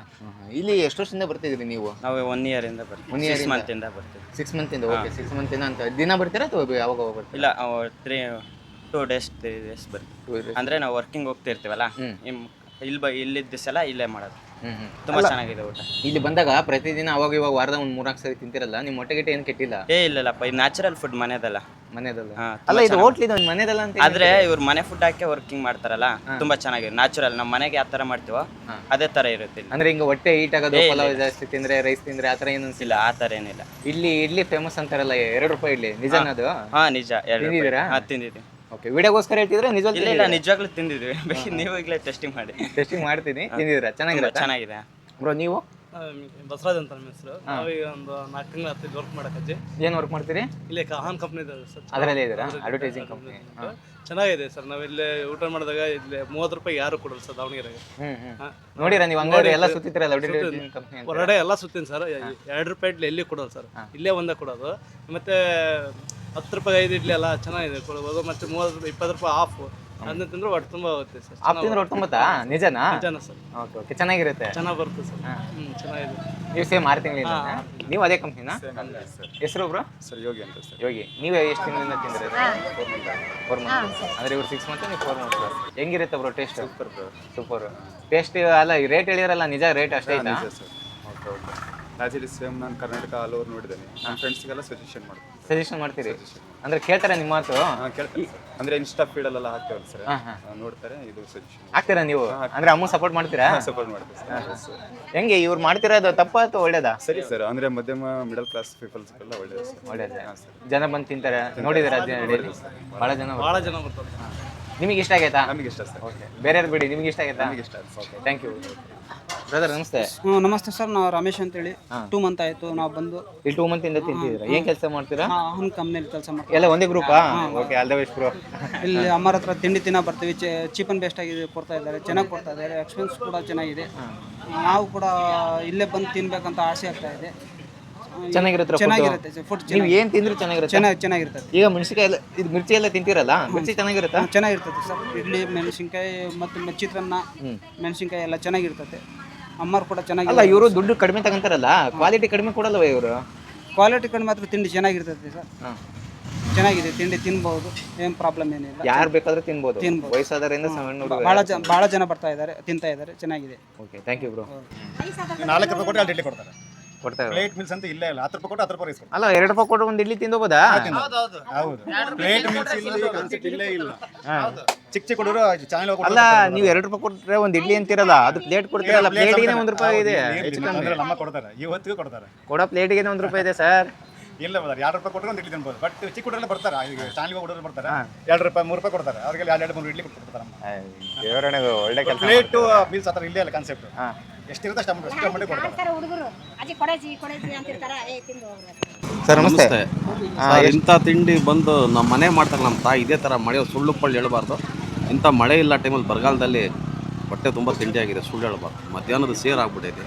ಇಲ್ಲಿ ಎಷ್ಟು ವರ್ಷದಿಂದ ಬರ್ತಿದ್ರಿ ನೀವು? ನಾವು 1 year ಇಂದ ಬರ್ತೀವಿ. 1 year 6 month ಇಂದ ಬರ್ತೀವಿ. 6 month ಇಂದ. ಓಕೆ, 6 month ಇಂದ ಅಂತ ದಿನ ಬರ್ತೀರಾ ಅಥವಾ ಯಾವಾಗ ಬರ್ತೀರಾ? ಇಲ್ಲ, 2 days 3 days ಬರ್ತೀವಿ. ಅಂದ್ರೆ ನಾವು ವರ್ಕಿಂಗ್ ಹೋಗ್ತಿರ್ತೀವಲ್ಲ, ಇಲ್ಲಿದ್ದ ದಿವಸ ಎಲ್ಲ ಇಲ್ಲೇ ಮಾಡೋದು. ತುಂಬಾ ಚೆನ್ನಾಗಿದೆ ಊಟ. ಇಲ್ಲಿ ಬಂದಾಗ ಪ್ರತಿದಿನ ಅವಾಗ ಇವಾಗ ವಾರದ ಒಂದು 3-4 ಸರಿ ತಿಂತಿರಲ್ಲ, ನಿಮ್ಮ ಹೊಟ್ಟೆಗಿಟ್ಟ ಏನು ಕೆಟ್ಟಿಲ್ಲ? ಇಲ್ಲಪ್ಪ, ಇದು ನ್ಯಾಚುರಲ್ ಫುಡ್ ಮನೆದಲ್ಲ. ಮನೆದಲ್ಲ? ಅಲ್ಲ, ಇದು ಹೋಟ್ಲ್ ಇದು ಮನೆದಲ್ಲ ಅಂತ. ಆದ್ರೆ ಇವ್ರು ಮನೆ ಫುಡ್ ಹಾಕಿ ವರ್ಕಿಂಗ್ ಮಾಡ್ತಾರಲ್ಲ, ತುಂಬಾ ಚೆನ್ನಾಗಿದೆ. ನ್ಯಾಚುರಲ್ ನಮ್ಮ ಮನೆಗೆ ಯಾವ ತರ ಮಾಡ್ತೀವೋ ಅದೇ ತರ ಇರುತ್ತೆ. ಅಂದ್ರೆ ಹಿಂಗ ಹೊಟ್ಟೆ ಹೀಟ್ ಆಗೋದು, ಪಲಾವ್ ಜಾಸ್ತಿ ತಿಂದ್ರೆ, ರೈಸ್ ತಿಂದ್ರೆ ಆ ತರ ಏನು ಅನ್ಸಿಲ್ಲ? ಆ ತರ ಏನಿಲ್ಲ. ಇಲ್ಲಿ ಇಡ್ಲಿ ಫೇಮಸ್ ಅಂತಾರಲ್ಲ, 2 ರೂಪಾಯಿ ಇಡ್ಲಿ, ನಿಜನದು? ನಿಜ. 2 ರೂಪಾಯಿ ತಿಂದಿದ್ದೀವಿ. ಓಕೆ, ವಿಡಿಯೋಗೋಸ್ಕರ ಹೇಳ್ತಿದ್ರೆ ನಿಜವಾಗ್ಲೂ? ಇಲ್ಲ, ನಿಜವಾಗ್ಲೂ ತಿಂದಿದ್ವಿ. ನೀವು ಈಗಲೇ ಟೆಸ್ಟಿಂಗ್ ಮಾಡಿ. ಟೆಸ್ಟಿಂಗ್ ಮಾಡ್ತೀನಿ. ತಿಂದಿದ್ದೀರಾ? ಚೆನ್ನಾಗಿದೆ? ಚೆನ್ನಾಗಿದೆ ಬ್ರೋ ನೀವು? ಬಸವರಾಜ್ ಅಂತ ನಮ್ಮ ಹೆಸರು. ನಾವೀಗ ಒಂದು 4 ತಿಂಗಳು ಹತ್ತಿದ್ದು ವರ್ಕ್ ಮಾಡಕ್ಕೆ. ಏನು ವರ್ಕ್ ಮಾಡ್ತೀರಿ? ಇಲ್ಲೇ ಕಾಹನ್ ಕಂಪ್ನಿ ಇದೆ ಸರ್. ಅದರಲ್ಲೇ ಇದ್ದೀರಾ? Advertising company. ಚೆನ್ನಾಗಿದೆ ಸರ್. ನಾವಿಲ್ಲಿ ಊಟ ಮಾಡಿದಾಗ ಇಲ್ಲಿ 30 ರೂಪಾಯಿ ಯಾರು ಕೊಡಲ್ಲ ಸರ್ ದಾವಣಗೆರೆಗೆ. ನೋಡಿರಾ ನೀವು ಅಂಗಡಿ ಎಲ್ಲ ಸುತ್ತಿರಲ್ಲ ಅಡ್ವರ್ಟೈಸಿಂಗ್ ಕಂಪ್ನಿ ಅಂತ? ಹೊರಗಡೆ ಎಲ್ಲ ಸುತ್ತೀನಿ ಸರ್. 2 ರೂಪಾಯಿ ಇಡ್ಲಿ ಎಲ್ಲಿ ಕೊಡೋದು ಸರ್, ಇಲ್ಲೇ ಒಂದೇ ಕೊಡೋದು. ಮತ್ತೆ 10 ರೂಪಾಯಿ 5 ಇಡ್ಲಿ ಎಲ್ಲ ಚೆನ್ನಾಗಿದೆ ಕೊಡ್ಬೋದು. ಮತ್ತೆ 30 ರೂಪಾಯಿ 20 ರೂಪಾಯಿ ಆಫ್ ಅದನ್ನ ತಿಂದ್ರೆ ಹೊಟ್ಟೆ ತುಂಬ ಹೋಗುತ್ತೆ ಸರ್. ಆಫ್ ತಿಂದ್ರೆ ಹೊಟ್ಟೆ ತುಂಬುತ್ತಾ? ನಿಜನಾ? ನಿಜಾನ ಸರ್. ಓಕೆ ಓಕೆ, ಚೆನ್ನಾಗಿರುತ್ತೆ. ಚೆನ್ನಾಗಿ ಬರುತ್ತೆ ಸರ್. ಚೆನ್ನಾಗಿದೆ. ನೀವು ಸೇಮ್ 6 ತಿಂಗಳಿಂದ ನೀವು ಅದೇ ಕಂಪ್ನಿನಾ? ಹೆಸರು ಬ್ರೋ? ಸರ್ ಯೋಗಿ ಅಂತ ಸರ್. ಯೋಗಿ. ನೀವು ಎಷ್ಟು ತಿಂಗಳಿಂದ ತಿಂದ್ರೆ? 4 ಮಂತ್ಸ್. ಅಂದರೆ ಇವ್ರು 6 ಮಂತ್, ನೀವು 4 ಮಂತ್ಸ್. ಹೆಂಗಿರುತ್ತೆ bro taste? Super bro, super. Taste ಅಲ್ಲ, ರೇಟ್ ಹೇಳಿರಲ್ಲ, ನಿಜ ರೇಟ್ ಅಷ್ಟೇ ಐತಾ? Okay okay. ಆ್ಯಕ್ಚುಲಿ ಸೇಮ್ ನಾನು ಕರ್ನಾಟಕ ಆಲ್ ಓವರ್ ನೋಡಿದ್ದೇನೆ. ನನ್ನ ಫ್ರೆಂಡ್ಸ್ಗೆಲ್ಲ ಸಜೆಷನ್ ಮಾಡ್ತೀನಿ. ಸಜೆಷನ್ ಮಾಡ್ತೀರಿ? ಅಂದರೆ ಕೇಳ್ತಾರೆ ನಿಮ್ಮ ಮಾತು? ಕೇಳ್ತಾರೆ. ಅಂದರೆ ಇನ್ಸ್ಟಾ ಫೀಡಲ್ಲೆಲ್ಲ ಹಾಕ್ತೇವಲ್ಲ ಸರ್, ನೋಡ್ತಾರೆ, ಇದು ಸಜೆಷನ್ ಹಾಕ್ತೀರಾ ನೀವು? ಅಂದರೆ ಅಮ್ಮ ಸಪೋರ್ಟ್ ಮಾಡ್ತೀರಾ? ಸಪೋರ್ಟ್ ಮಾಡ್ತೀವಿ ಸರ್. ಹೆಂಗೆ ಇವ್ರು ಮಾಡ್ತಿರೋದು ತಪ್ಪ ಅಥವಾ ಒಳ್ಳೇದಾ? ಸರಿ ಸರ್. ಅಂದರೆ ಮಧ್ಯಮ ಮಿಡಲ್ ಕ್ಲಾಸ್ ಪೀಪಲ್ಸ್ಗೆಲ್ಲ ಒಳ್ಳೇದು ಸರ್. ಒಳ್ಳೇದೇ. ಜನ ಬಂದು ತಿಂತಾರೆ, ನೋಡಿದ್ದೀರಾ? ಭಾಳ ಜನ ಬರ್ತಾರೆ. ನಿಮಗೆ ಇಷ್ಟ ಆಗೈತಾ? ನಮಗೆ ಇಷ್ಟ ಸರ್. ಓಕೆ, ಬೇರೆಯವ್ರು ಬಿಡಿ, ನಿಮಗೆ ಇಷ್ಟ ಆಗೈತಾ? ನಮಗೆ ಇಷ್ಟ ಆಯ್ತು. Okay, thank you brother. ನಮಸ್ತೆ. ನಮಸ್ತೆ ಸರ್. ನಾವು ರಮೇಶ್ ಅಂತೇಳಿ. 2 ಮಂತ್ ಆಯಿತು ನಾವು ಬಂದು. ಈ 2 ಮಂತಿಂದ ತಿಂತಿದ್ದೀರಾ? ಏನು ಕೆಲಸ ಮಾಡ್ತೀರಾ? ಆಹನ್ ಕಂಪ್ನಿಯಲ್ಲಿ ಕೆಲಸ ಮಾಡ್ತೀವಿ. ಎಲ್ಲ ಒಂದೇ ಗ್ರೂಪಾ? Okay, all the best bro. ಇಲ್ಲಿ ಅಮ್ಮರ ಹತ್ರ ತಿಂಡಿ ತಿನ್ನೋ ಬರ್ತೀವಿ. ಚೀಪ್ ಆ್ಯಂಡ್ ಬೆಸ್ಟ್ ಆಗಿ ಕೊಡ್ತಾ ಇದ್ದಾರೆ, ಚೆನ್ನಾಗಿ ಕೊಡ್ತಾ ಇದ್ದಾರೆ. ಎಕ್ಸ್ಪೆನ್ಸ್ ಕೂಡ ಚೆನ್ನಾಗಿದೆ. ನಾವು ಕೂಡ ಇಲ್ಲೇ ಬಂದು ತಿನ್ಬೇಕಂತ ಆಸೆ ಆಗ್ತಾ ಇದೆ. ಚೆನ್ನಾಗಿರುತ್ತೆ ಫುಡ್. ನೀವು ಏನು ತಿಂದ್ರು ಚೆನ್ನಾಗಿರುತ್ತೆ? ಚೆನ್ನಾಗಿರ್ತದೆ. ಈಗ ಮೆಣಸಿನಕಾಯಿ ಎಲ್ಲ, ಇದು ಮಿರ್ಚಿ ಎಲ್ಲ ತಿಂತೀರಲ್ಲ, ಮಿರ್ಚಿ ಚೆನ್ನಾಗಿರುತ್ತಾ? ಚೆನ್ನಾಗಿರ್ತದೆ ಸರ್. ಇಡ್ಲಿ, ಮೆಣಸಿನ್ಕಾಯಿ ಮತ್ತು ಚಿತ್ರಾನ್ನ, ಮೆಣಸಿನ್ಕಾಯಿ ಎಲ್ಲ ಚೆನ್ನಾಗಿರ್ತದೆ. ಅಮ್ಮರು ಕೂಡ ಚೆನ್ನಾಗಿ. ಅಲ್ಲ, ಇವರು ದುಡ್ಡು ಕಡಿಮೆ ತಗೊಂತಾರಲ್ಲ, ಕ್ವಾಲಿಟಿ ಕಡಿಮೆ ಕೊಡಲ್ವ ಇವರು? ಕ್ವಾಲಿಟಿ ಕಡಿಮೆ ಮಾತ್ರ ತಿಂಡಿ ಚೆನ್ನಾಗಿರ್ತದೆ ಸರ್. ಚೆನ್ನಾಗಿದೆ ತಿಂಡಿ, ತಿನ್ಬಹುದು, ಏನು ಪ್ರಾಬ್ಲಮ್ ಏನಿಲ್ಲ. ಯಾರು ಬೇಕಾದ್ರೂ ತಿನ್ಬೋದು, ವಯಸ್ಸಾದರಿಂದ ಸಣ್ಣ ಭಾಳ ಜನ ಬರ್ತಾ ಇದ್ದಾರೆ, ತಿಂತಾ ಇದ್ದಾರೆ, ಚೆನ್ನಾಗಿದೆ. Okay, thank you bro. 4 ರೂಪಾಯಿ ಕೊಟ್ಟು 2 ಇಡ್ಲಿ ಕೊಡ್ತಾರೆ. ಕೊಡ್ತಾರೆ. ಪ್ಲೇಟ್ ಮೀಲ್ಸ್ ಅಂತ ಇಲ್ಲೇ ಇಲ್ಲ. 10 ರೂಪಾಯಿ ಕೊಟ್ಟು 10 ರೂಪಾಯಿ ಇಸ್ಕೊಂಡು. ಅಲ್ಲ, 2 ರೂಪಾಯಿ ಕೊಟ್ಟು ಒಂದು ಇಡ್ಲಿ ತಿಂದೋಬೋದಾ? ಹೌದು. ಪ್ಲೇಟ್ ಮೀಲ್ಸ್ ಇಲ್ಲಿ ಕಾನ್ಸೆಪ್ಟ್ ಇಲ್ಲೇ ಇಲ್ಲ. ಚಿಕ್ಕ ಚಿಕ್ಕ ಹುಡುಗರು ಚಾನಲ್ ಹೋಗಿ. ಅಲ್ಲ, ನೀವು 2 ರೂಪಾಯಿ ಕೊಟ್ಟರೆ ಒಂದು ಇಡ್ಲಿ ಅಂತಿರಲ್ಲ, ಅದು ಪ್ಲೇಟ್ ಕೊಡ್ತೀರಲ್ಲ, ಪ್ಲೇಟಿಗೆ 1 ರೂಪಾಯಿ ಇದೆ. ನಮ್ಮ ಕೊಡ್ತಾರೆ, ಇವತ್ತಿಗೂ ಕೊಡ್ತಾರೆ. ಕೊಡೋ ಪ್ಲೇಟಿಗೆ 1 ರೂಪಾಯಿ ಇದೆ ಸರ್. ಇಲ್ಲ ಬದರ್, 2 ರೂಪಾಯಿ ಕೊಟ್ಟರೆ ಒಂದು ಇಡ್ಲಿ ತಿನ್ಬೋದು. ಬಟ್ ಚಿಕ್ಕ ಹುಡುಗರೆಲ್ಲ ಬರ್ತಾರೆ, ಈಗ ಚಾನಲ್ ಹುಡುಗರು ಬರ್ತಾರೆ, 2 ರೂಪಾಯಿ 3 ರೂಪಾಯಿ ಕೊಡ್ತಾರೆ. ಅವ್ರಿಗೆ 2-3 ಇಡ್ಲಿ ಕೊಡ್ತಾರೆ. ಒಳ್ಳೆ ಕೆಲಸ. ಪ್ಲೇಟ್ ಮೀಲ್ಸ್ ಆ ಥರ ಇಲ್ಲೇ ಅಲ್ಲ ಕಾನ್ಸೆಪ್ಟ್. ಎಷ್ಟಿರುತ್ತೆ ಅಷ್ಟು ಅಮೌಂಟ್ ಕೊಡ್ತಾರೆ. ಹುಡುಗರು ಅಜ್ಜಿ ಕೊಡೇಜಿ ಅಂತಿರ್ತಾರೆ. ತಿಂದು ಹೋಗ್ಬೇಕು. ಸರ್ ನಮಸ್ತೆ. ಇಂಥ ತಿಂಡಿ ಬಂದು ನಮ್ಮ ಮನೆ ಮಾಡ್ತಾರೆ ನಮ್ಮ ತಾಯಿ. ಇದೇ ಥರ ಮಳೆ ಸುಳ್ಳು ಪಳ್ಳು ಹೇಳ್ಬಾರ್ದು. ಇಂಥ ಮಳೆ ಇಲ್ಲ ಟೈಮಲ್ಲಿ ಬರಗಾಲದಲ್ಲಿ ಹೊಟ್ಟೆ ತುಂಬ ತಿಂಡಿ ಆಗಿದೆ, ಸುಳ್ಳು ಹೇಳ್ಬಾರ್ದು. ಮಧ್ಯಾಹ್ನದ ಸೇರ್ ಆಗ್ಬಿಟ್ಟಿದೆ,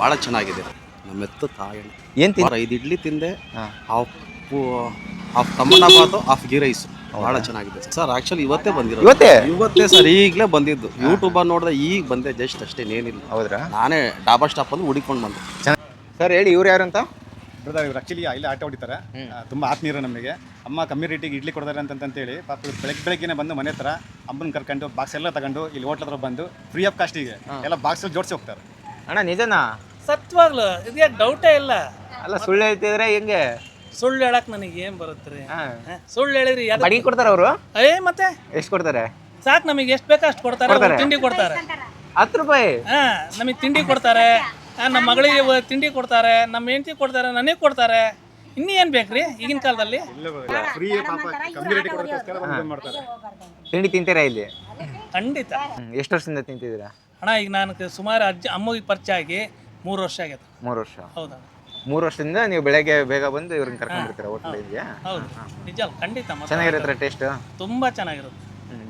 ಭಾಳ ಚೆನ್ನಾಗಿದೆ. ನಮ್ಮ ಎತ್ತು ತಾಯಿ ಏನು 5 ಇಡ್ಲಿ ತಿಂದೆ, half tomato half ghee rice, ಭಾಳ ಚೆನ್ನಾಗಿದೆ ಸರ್. ಆ್ಯಕ್ಚುಲಿ ಇವತ್ತೇ ಬಂದಿರೋದು. ಇವತ್ತೇ ಸರ್, ಈಗಲೇ ಬಂದಿದ್ದು. ಯೂಟ್ಯೂಬರ್ ನೋಡಿದೆ, ಈಗ ಬಂದೆ ಜಸ್ಟ್ ಅಷ್ಟೇ, ಏನಿಲ್ಲ. ಹೌದ್ರಾ? ನಾನೇ ಡಾಬಾ ಸ್ಟಾಪ್ ಅಲ್ಲಿ ಹುಡುಕೊಂಡು ಬಂದೆ. ಸರ್ ಹೇಳಿ, ಇವ್ರು ಯಾರು ಅಂತ? ಬ್ರದರ್, ಇವ್ರು ಆ್ಯಕ್ಚುಲಿ ಇಲ್ಲಿ ಆಟ ಹೊಡಿತಾರೆ. ತುಂಬ ಆತ್ಮೀಯರು ನಮಗೆ. ಅಮ್ಮ ಕಮ್ಮಿ ರೇಟಿಗೆ ಇಡ್ಲಿ ಕೊಡ್ತಾರೆ ಅಂತಂತೇಳಿ ಪಾಪ ಬೆಳಗ್ಗೆ ಬಂದು ಮನೆ ಹತ್ರ ಅಮ್ಮನ ಕರ್ಕೊಂಡು ಬಾಕ್ಸ್ ಎಲ್ಲ ತಗೊಂಡು ಇಲ್ಲಿ ಹೋಟ್ಲ ಹತ್ರ ಬಂದು ಫ್ರೀ ಆಫ್ ಕಾಸ್ಟಿಗೆ ಎಲ್ಲ ಬಾಕ್ಸಲ್ಲಿ ಜೋಡಿಸಿ ಹೋಗ್ತಾರೆ. ಅಣ್ಣ ನಿಜನಾ? ಸತ್ವಾಗ್ಲು ಇದೇ ಡೌಟೇ ಇಲ್ಲ. ಅಲ್ಲ, ಸುಳ್ಳು ಹೇಳ್ತಿದ್ರೆ ಹೆಂಗೆ? ಸುಳ್ಳು ಹೇಳಕ್ ನನಗೆ ಏನ್ ಬರುತ್ತೆ? ಸುಳ್ಳು ಹೇಳಿದ್ರಿ ಬಾಡಿಗೆ ಕೊಡ್ತಾರೆ ಅವರು? ಮತ್ತೆ ಎಷ್ಟು ಕೊಡ್ತಾರೆ? ಸಾಕು, ನಮಗೆ ಎಷ್ಟು ಬೇಕೋ ಅಷ್ಟು ಕೊಡ್ತಾರೆ. ತಿಂಡಿ ಕೊಡ್ತಾರೆ 10 ರೂಪಾಯಿ. ನಮಗೆ ತಿಂಡಿ ಕೊಡ್ತಾರೆ, ನಮ್ಮ ಮಗಳಿಗೆ ತಿಂಡಿ ಕೊಡ್ತಾರೆ, ನಮ್ಮ ಹೆಂಡತಿ ಕೊಡ್ತಾರೆ, ನನಗೆ ಕೊಡ್ತಾರೆ. ಇನ್ನೇನ್ ಬೇಕ್ರಿ ಈಗಿನ ಕಾಲದಲ್ಲಿ? ತಿಂಡಿ ತಿಂತೀರಾ ಇಲ್ಲಿ? ಖಂಡಿತ. ಎಷ್ಟು ವರ್ಷದಿಂದ ತಿಂತಿದ್ದೀರಾ? ಅಣ್ಣ, ಈಗ ನಾನು ಸುಮಾರು ಅಮ್ಮಗೆ ಪರಿಚಯ ಆಗಿ 3 ವರ್ಷ ಆಗೈತೆ. 3 ವರ್ಷ? ಹೌದಾ? 3 ವರ್ಷದಿಂದ ನೀವು ಬೆಳಗ್ಗೆ ಬೇಗ ಬಂದು ಇವ್ರನ್ನ ಕರ್ಕೊಂಡು ಬರ್ತೀರಾ ಹೋಟ್ಲ್ ಇದೆಯಾ? ಹೌದು, ನಿಜ, ಖಂಡಿತ. ಚೆನ್ನಾಗಿರುತ್ತೆ ಟೇಸ್ಟ್? ತುಂಬಾ ಚೆನ್ನಾಗಿರುತ್ತೆ.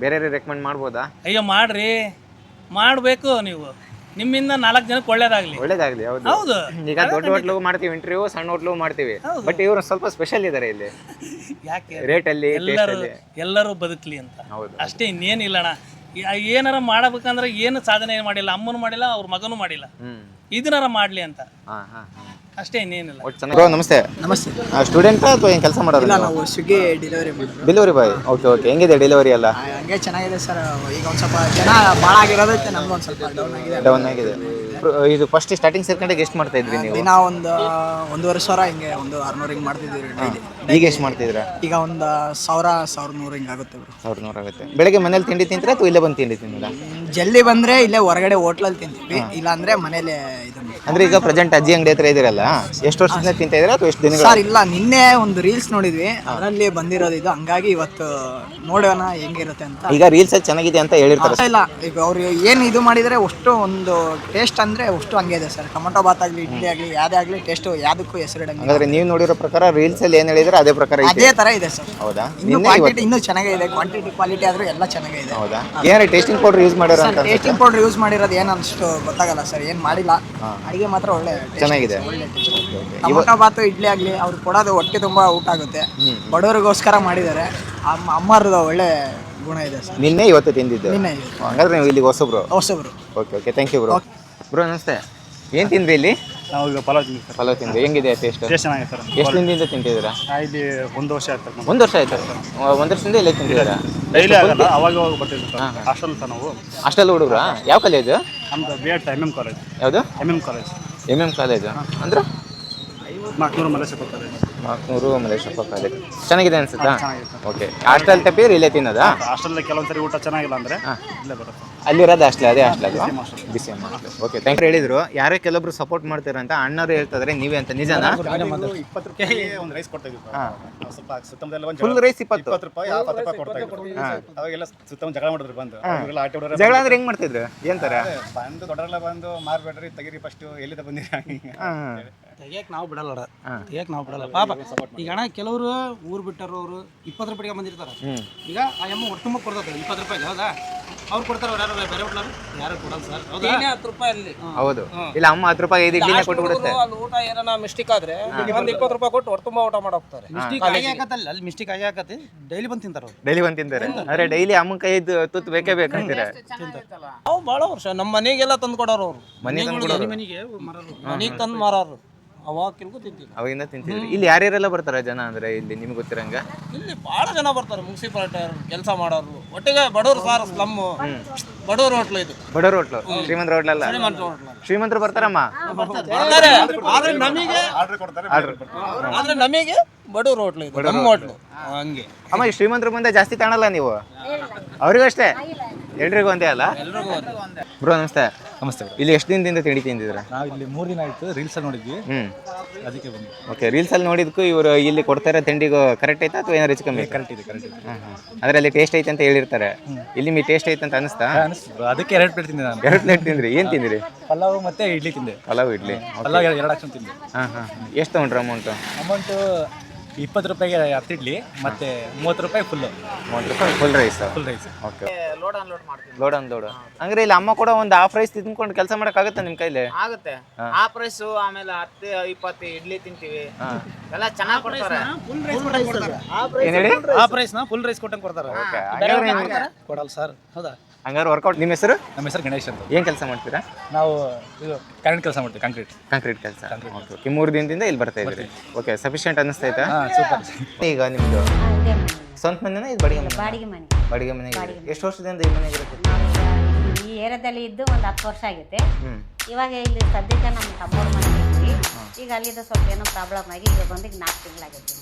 ಬೇರೆ ರೆಕಮೆಂಡ್ ಮಾಡ್ಬೋದಾ? ಅಯ್ಯೋ, ಮಾಡ್ರಿ, ಮಾಡಬೇಕು. ನೀವು ನಿಮ್ಮಿಂದ 4 ಜನಕ್ಕೆ ಒಳ್ಳೇದಾಗ್ಲಿ. ಒಳ್ಳೇದಾಗ್ಲಿ. ಹೌದು. ಈಗ ದೊಡ್ಡ ಹೋಟ್ಲು ಮಾಡ್ತೀವಿ ಇಂಟರ್ವ್ಯೂ, ಸಣ್ಣ ಹೋಟ್ಲು ಮಾಡ್ತೀವಿ, ಬಟ್ ಇವರು ಸ್ವಲ್ಪ ಸ್ಪೆಷಲ್ ಇದ್ದಾರೆ ಇಲ್ಲಿ. ಯಾಕೆ? ರೇಟ್ ಅಲ್ಲಿ, ಎಲ್ಲರೂ ಬದುಕಲಿ ಅಂತ ಅಷ್ಟೇ, ಇನ್ನೇನಿಲ್ಲಣ್ಣ. ಏನಾರ ಮಾಡಬೇಕಂದ್ರೆ ಏನು ಸಾಧನೆ ಮಾಡಿಲ್ಲ, ಅಮ್ಮನೂ ಮಾಡಿಲ್ಲ, ಅವ್ರ ಮಗನೂ ಮಾಡಿಲ್ಲ. ಇದನ್ನಾರ ಮಾಡ್ಲಿ ಅಂತ ಅಷ್ಟೇ, ಇನ್ನೇನಿಲ್ಲ. ನಮಸ್ತೆ. ನಮಸ್ತೆ. ಸ್ಟೂಡೆಂಟ್ ಅಥವಾ ಏನು ಕೆಲಸ ಮಾಡೋದು? ನಾವು Swiggy delivery boy. Okay okay. ಹೆಂಗಿದೆ ಡೆಲಿವರಿ ಎಲ್ಲ? ಹಂಗೆ ಚೆನ್ನಾಗಿದೆ ಸರ್. ಈಗ ಒಂದು ಸ್ವಲ್ಪ ಜನ ಭಾಳ ಆಗಿರೋದೈತೆ, ನಮ್ಗೆ ಒಂದು ಸ್ವಲ್ಪ ಡೌನ್ ಆಗಿದೆ. ಇದು ಫಸ್ಟ್ ಸ್ಟಾರ್ಟಿಂಗ್ ಸೇರ್ಕೊಂಡಾಗ ಎಷ್ಟು ಮಾಡ್ತಾ ಇದ್ರಿ ನೀವು? ದಿನ ಒಂದು 1,500 ಸಾವಿರ ಹಿಂಗೆ 1,600 ಹಿಂಗೆ ಮಾಡ್ತಿದ್ದೀವಿ ಡೈಲಿ. ಈಗ ಎಷ್ಟು ಮಾಡ್ತಿದ್ದೀರಾ? ಈಗ ಒಂದು 1,000-1,100 ಹಿಂಗೆ ಆಗುತ್ತೆ ಬ್ರೋ. 1,100 ಆಗುತ್ತೆ. ಬೆಳಗ್ಗೆ ಮನೇಲಿ ತಿಂಡಿ ತಿಂತೀರಾ ಅಥವಾ ಇಲ್ಲೇ ಬಂದು ತಿಂಡಿ ತಿಂತೀರಾ? ಜಲ್ದಿ ಬಂದರೆ ಇಲ್ಲೇ ಹೊರಗಡೆ ಹೋಟ್ಲಲ್ಲಿ ತಿಂತೀವಿ, ಇಲ್ಲಾಂದರೆ ಮನೇಲೆ ಇದನ್ನು ಅಂದ್ರೆ ಈಗ ಪ್ರೆಸೆಂಟ್ ಅಜ್ಜಿ ಅಂಗಡಿ ಹತ್ರ ಇದ್ದೀರಲ್ಲ, ಎಷ್ಟು ವರ್ಷದಿಂದ ತಿಂತಾ ಇದ್ದೀರಾ ಅಥವಾ ಎಷ್ಟು ದಿನಗಳು? ಸರ್ ಇಲ್ಲ, ನಿನ್ನೆ ಒಂದು ರೀಲ್ಸ್ ನೋಡಿದ್ವಿ, ಅದರಲ್ಲಿ ಬಂದಿರೋದು ಇದು. ಹಂಗಾಗಿ ಇವತ್ತು ನೋಡೋಣ ಹೆಂಗಿರುತ್ತೆ ಅಂತ. ಈಗ ರೀಲ್ಸ್ ಚೆನ್ನಾಗಿದೆ ಅಂತ ಹೇಳಿರ್ತಾರೆ. ಇಲ್ಲ, ಈಗ ಅವ್ರು ಏನು ಇದು ಮಾಡಿದರೆ ಅಷ್ಟು ಒಂದು ಟೇಸ್ಟ್ ಅಂದರೆ ಅಷ್ಟು ಹಂಗೆ ಇದೆ ಸರ್. ಟೊಮೊಟೊ ಬಾತ್ ಆಗಲಿ, ಇಡ್ಲಿ ಆಗಲಿ, ಯಾವುದೇ ಆಗಲಿ ಟೇಸ್ಟ್ ಯಾವುದಕ್ಕೂ ಹೆಸರಿಡಂಗೆ. ಹಾಗಾದ್ರೆ ನೀವು ನೋಡಿರೋ ಪ್ರಕಾರ ರೀಲ್ಸ್ ಅಲ್ಲಿ ಏನು ಹೇಳಿದ್ರೆ ಅದೇ ಪ್ರಕಾರ ಇದೆ? ಅದೇ ಥರ ಇದೆ ಸರ್. ಹೌದಾ? ಇನ್ನು ಕ್ವಾಂಟಿಟಿ ಇನ್ನೂ ಚೆನ್ನಾಗಿದೆ, ಕ್ವಾಂಟಿಟಿ ಕ್ವಾಲಿಟಿ ಆದರೂ ಎಲ್ಲ ಚೆನ್ನಾಗಿದೆ. ಹೌದಾ? ಏನಾರ ಟೇಸ್ಟಿಂಗ್ ಪೌಡರ್ ಯೂಸ್ ಮಾಡಿರೋ ಅಂತ? ಟೇಸ್ಟಿಂಗ್ ಪೌಡರ್ ಯೂಸ್ ಮಾಡಿರೋದು ಏನು ಅಷ್ಟು ಗೊತ್ತಾಗಲ್ಲ ಸರ್, ಏನು ಮಾಡಿಲ್ಲ. ಅಡಿಗೆ ಮಾತ್ರ ಒಳ್ಳೆ ಚೆನ್ನಾಗಿದೆ. ಟೊಮೊಟೊ ಬಾತು ಇಡ್ಲಿ ಆಗಲಿ ಅವ್ರು ಕೊಡೋದು ಹೊಟ್ಟೆ ತುಂಬ ಊಟ ಆಗುತ್ತೆ. ಬಡವರಿಗೋಸ್ಕರ ಮಾಡಿದ್ದಾರೆ. ಅಮ್ಮರದು ಒಳ್ಳೆ ಗುಣ ಇದೆ ಸರ್. ನಿನ್ನೆ ಇವತ್ತು ತಿಂದಿದ್ದು? ನಿನ್ನೆ. ಹಾಗಾದ್ರೆ ನೀವು ಇಲ್ಲಿ ಹೊಸಬ್ರು? ಹೊಸಬ್ರು. Okay okay, thank you bro. Bro ನಮಸ್ತೆ, ಏನು ತಿಂದ್ರಿ ಇಲ್ಲಿ? ನಾವು ಈಗ ಪಲಾವ್ ತಿಂದ್ವಿ ಸರ್. ಪಲಾವ್ ತಿಂದ್ರಿ, ಹೆಂಗಿದೆ ಟೇಸ್ಟ್? ಚೆನ್ನಾಗಿದೆ ಸರ್. ಎಷ್ಟು ದಿನದಿಂದ ತಿಂತಿದ್ದೀರಾ? ಇಲ್ಲಿ 1 ವರ್ಷ ಆಯ್ತು ಸರ್. 1 ವರ್ಷ ಆಯ್ತು. 1 ವರ್ಷದಿಂದ ಇಲ್ಲೇ ತಿಂತಿದ್ದೀರಾ? ಡೈಲಿ ಆಗಲ್ಲ, ಅವಾಗ ಬರ್ತಿದ್ವಿ ಸರ್. ಹಾಸ್ಟೆಲ್ ಸರ್ ನಾವು. ಹಾಸ್ಟೆಲ್ ಹುಡುಗ್ರಾ? ಯಾವ ಕಾಲೇಜು? ನಮ್ದು BEd MM ಕಾಲೇಜ್. ಯಾವುದು? MM college. MM ಕಾಲೇಜು ಅಂದ್ರೆ 400 ಮಲೇಶಪ್ಪ ಕಾಲೇಜ್. 400 ಮಲೇಶಪ್ಪ ಕಾಲೇಜ್. ಚೆನ್ನಾಗಿದೆ ಅನ್ಸುತ್ತಾ? ಓಕೆ. ಹಾಸ್ಟೆಲ್ ತಪ್ಪಿದ್ರೆ ಇಲ್ಲೇ ತಿನ್ನೋದಾ? ಹಾಸ್ಟೆಲ್ ಕೆಲವೊಂದ್ಸರಿ ಊಟ ಚೆನ್ನಾಗಿಲ್ಲ ಅಂದ್ರೆ ಇಲ್ಲೇ ಬರುತ್ತೆ. ಅಲ್ಲಿರೋದು ಹಾಸ್ಟೆಲ್, ಅದೇ hostel BC hostel. Okay, thank you. ಹೇಳಿದ್ರು ಯಾರೇ ಕೆಲವೊಬ್ರು ಸಪೋರ್ಟ್ ಮಾಡ್ತೀರಾ ಅಂತ, ಅಣ್ಣರು ಹೇಳ್ತಿದ್ರೆ ನೀವೇ ಅಂತ, ನಿಜನಾ? 20 ರೂಪಾಯಿ ಒಂದು ರೈಸ್ ಕೊಡ್ತಾ ಇದ್ವಿ. ಸ್ವಲ್ಪ ಸುತ್ತಮುತ್ತಲ ಫುಲ್ ರೈಸ್ 20 ರೂಪಾಯಿ 40 ರೂಪಾಯಿ ಕೊಡ್ತಾ ಇದ್ರು. ಅವಾಗೆಲ್ಲ ಸುತ್ತಮುತ್ತ ಜಗಳ ಮಾಡಿದ್ರು ಬಂದು. ಅವರೆಲ್ಲ ಆಟ ಹೊಡೆದ್ರೆ ಜಗಳ ಅಂದ್ರೆ ಹೆಂಗ್ ಮಾಡ್ತಿದ್ರು? ಏನ್ ತರ? ಬಂದು ದೊಡ್ಡರೆಲ್ಲ ಬಂದು ಮಾರ್ಬೇಡ್ರಿ, ತೆಗೀರಿ ಫಸ್ಟ್, ಎಲ್ಲಿಂದ ಬಂದಿರಾ? ತೆಗಿಯಕ್ಕೆ ನಾವು ಬಿಡಲ್ಲ, ಪಾಪ. ಈಗ ಅಣ್ಣ ಕೆಲವರು ಊರು ಬಿಟ್ಟರೋರು 20 ರೂಪಾಯಿಗೆ ಬಂದಿರ್ತಾರೆ. ಈಗ ಆ ಅಮ್ಮ ಒಟ್ಟು ತುಂಬ ಕೊಡ್ತಾರೆ 20 ರೂಪಾಯಿ. ಹೌದಾ? ಅವ್ರು ಕೊಡ್ತಾರೆ, ಯಾರು ಬೇರೆ ಹೋಟ್ಲರು ಯಾರು ಕೊಡಲ್ಲ ಸರ್. ಹೌದಾ? 10 ರೂಪಾಯಿ ಅಲ್ಲಿ. ಹೌದು. ಇಲ್ಲ, ಅಮ್ಮ 10 ರೂಪಾಯಿ 5 ಇಡ್ಲಿನೇ ಕೊಟ್ಟು ಬಿಡುತ್ತೆ. ಅಲ್ಲಿ ಊಟ ಏನಾರ ಮಿಸ್ಟೇಕ್ ಆದ್ರೆ ಒಂದು 20 ರೂಪಾಯಿ ಕೊಟ್ಟು ಹೊಟ್ಟು ತುಂಬ ಊಟ ಮಾಡೋಗ್ತಾರೆ. ಮಿಸ್ಟೇಕ್ ಆಗಿ ಅಲ್ಲಿ ಮಿಸ್ಟೇಕ್ ಆಗಿ ಡೈಲಿ ಬಂದು ತಿಂತಾರೆ. ಡೈಲಿ ಬಂದು ತಿಂತಾರೆ. ಅಂದ್ರೆ ಡೈಲಿ ಅಮ್ಮನ ಕೈ ತುತ್ತು ಬೇಕೇ ಬೇಕಂತೀರ? ನಾವು ಭಾಳ ವರ್ಷ ನಮ್ಮ ಮನೆಗೆಲ್ಲ ತಂದು ಕೊಡೋರು ಅವರು. ಮನೆ ತಂದು ಕೊಡೋರು? ಮನೆಗೆ ತಂದು ಮಾರೋರು. ಅವಾಗ ಕಿಲ್ಗೂ ತಿಂತೀವಿ. ಅವಾಗಿಂದ ತಿಂತಿದ್ರಿ. ಇಲ್ಲಿ ಯಾರ್ಯಾರೆಲ್ಲ ಬರ್ತಾರ ಜನ ಅಂದ್ರೆ ಇಲ್ಲಿ ನಿಮ್ಗೆ ಗೊತ್ತಿರಂಗ? ಇಲ್ಲಿ ಭಾಳ ಜನ ಬರ್ತಾರೆ, ಮುನ್ಸಿಪಾಲಿಟಿ ಕೆಲಸ ಮಾಡೋರು, ಒಟ್ಟಿಗೆ ಬಡವರು ಸಾರ್, ಸ್ಲಮ್, ಬಡವ್ರ ಹೋಟ್ಲು ಇದು. ಬಡವ್ರ ಹೋಟ್ಲು, ಶ್ರೀಮಂತರ ಹೋಟ್ಲಲ್ಲ? ಶ್ರೀಮಂತರು ಬರ್ತಾರಮ್ಮ? ಬರ್ತಾರೆ, ಆದ್ರೆ ನಮಗೆ ಬಡವ್ರ ಹೋಟ್ಲು ಇದು, ನಮ್ಮ ಹೋಟ್ಲು. ಹಂಗೆ ಅಮ್ಮ, ಈ ಶ್ರೀಮಂತರು ಬಂದ ಜಾಸ್ತಿ ತಾಣಲ್ಲ ನೀವು? ಅವ್ರಿಗೂ ಅಷ್ಟೇ? ಎಲ್ರಿಗೂ ಒಂದೇ ಅಲ್ಲ? ಬ್ರೋ ನಮಸ್ತೆ. ನಮಸ್ತೆ. ಇಲ್ಲಿ ಎಷ್ಟು ದಿನದಿಂದ ತಿಂಡಿ ತಿಂದಿದ್ರ? ನಾವು ಇಲ್ಲಿ 3 ದಿನ ಆಯ್ತು, ರೀಲ್ಸ್ ಅಲ್ಲಿ ನೋಡಿದ್ವಿ, ಅದಕ್ಕೆ ಬಂದ್ವಿ. ಓಕೆ, ರೀಲ್ಸ್ ಅಲ್ಲಿ ನೋಡಿದ್ಕು ಇವರು ಇಲ್ಲಿ ಕೊಡ್ತಾರೆ ತಿಂಡಿಗೂ ಕರೆಕ್ಟ್ ಐತಾ ಅಥವಾ ಏನಾರು ಹೆಚ್ಚು ಕಮ್ಮಿ? ಕರೆಕ್ಟ್ ಇದೆ. ಅಂದ್ರೆ ಅಲ್ಲಿ ಟೇಸ್ಟ್ ಐತೆ ಅಂತ ಹೇಳಿರ್ತಾರೆ, ಇಲ್ಲಿ ನಿಮಗೆ ಟೇಸ್ಟ್ ಐತೆ ಅಂತ ಅನಿಸ್ತಾ? ಅದಕ್ಕೆ 2 ಪ್ಲೇಟ್ ತಿಂದೆ ನಾನು. 2 ಪ್ಲೇಟ್ ತಿಂದ್ರಿ? ಏನ್ ತಿಂದ್ರಿ? ಪಲಾವ್ ಮತ್ತೆ ಇಡ್ಲಿ ತಿಂದೆ. ಪಲಾವ್ ಇಡ್ಲಿ. ಪಲಾವ್ 2 ಆಕ್ಷನ್ ತಿಂದೆ. ಎಷ್ಟು ತಗೊಂಡ್ರ ಅಮೌಂಟು? 20 ರೂಪಾಯಿಗೆ 10 ಇಡ್ಲಿ ಮತ್ತೆ 30 ರೂಪಾಯಿ ಫುಲ್. 30 ರೂಪಾಯಿ full rice? Full rice. Okay. Load unload. ಹಂಗ್ರೆ ಇಲ್ಲಿ ಅಮ್ಮ ಕೂಡ ಒಂದು ಹಾಫ್ ರೈಸ್ ತಿಂದ್ಕೊಂಡು ಕೆಲಸ ಮಾಡಕ್ ಆಗುತ್ತೆ ನಿಮ್ ಕೈಲಿ? ಆಗುತ್ತೆ. ಹಾಫ್ ರೈಸ್ ಆಮೇಲೆ 10 20 ಇಡ್ಲಿ ತಿಂತೀವಿ, ಎಲ್ಲ ಚೆನ್ನಾಗಿ ಕೊಡ್ತಾರೆ. ಏನ್ ಹೇಳಿ? ಹಾಫ್ ರೈಸ್ ನ ಫುಲ್ ರೈಸ್ ಕೊಟ್ಟಂಗೆ ಕೊಡ್ತಾರೆ. ಕೊಡಲ್ಲ ಸರ್. ಹೌದಾ? ಹಂಗಾರೆ ವರ್ಕೌಟ್. ನಿಮ್ಮ ಹೆಸರು? ನಮ್ಮ ಹೆಸರು ಗಣೇಶ್ ಅಂತ. ಏನ್ ಕೆಲಸ ಮಾಡ್ತೀರಾ? ನಾವು ಇದು ಕರೆಂಟ್ ಕೆಲಸ ಮಾಡ್ತೀವಿ, ಕಾಂಕ್ರೀಟ್ ಕೆಲಸ. ಓಕೆ. 3 ದಿನದಿಂದ ಇಲ್ಲಿ ಬರ್ತಾ ಇದ್ದೀರಿ. ಓಕೆ, ಸಫಿಷಿಯಂಟ್ ಅನ್ನಿಸ್ತೈತಾ? ಸೂಪರ್. ಈಗ ನಿಮ್ದು ಸ್ವಂತ ಮನೆನಾ ಇದು ಬಾಡಿಗೆ ಮನೆ? ಬಾಡಿಗೆ ಮನೆ. ಬಾಡಿಗೆ ಮನೆಗೆ ಎಷ್ಟು ವರ್ಷದಿಂದ ಈ ಮನೆಗೆ ಇರುತ್ತೆ? ಈ ಏರಿಯಾದಲ್ಲಿ ಇದ್ದು ಒಂದು 10 ವರ್ಷ ಆಗೈತೆ. ಇವಾಗ ಇಲ್ಲಿ ಸದ್ಯಕ್ಕೆ ನಮ್ಮ ತಮ್ಮವ್ರ ಮನೆ ಇದ್ವಿ. ಈಗ ಅಲ್ಲಿದ್ದು ಸ್ವಲ್ಪ ಏನೋ ಪ್ರಾಬ್ಲಮ್ ಆಗಿ ಈಗ ಬಂದು 4 ತಿಂಗಳಾಗೈತಿ.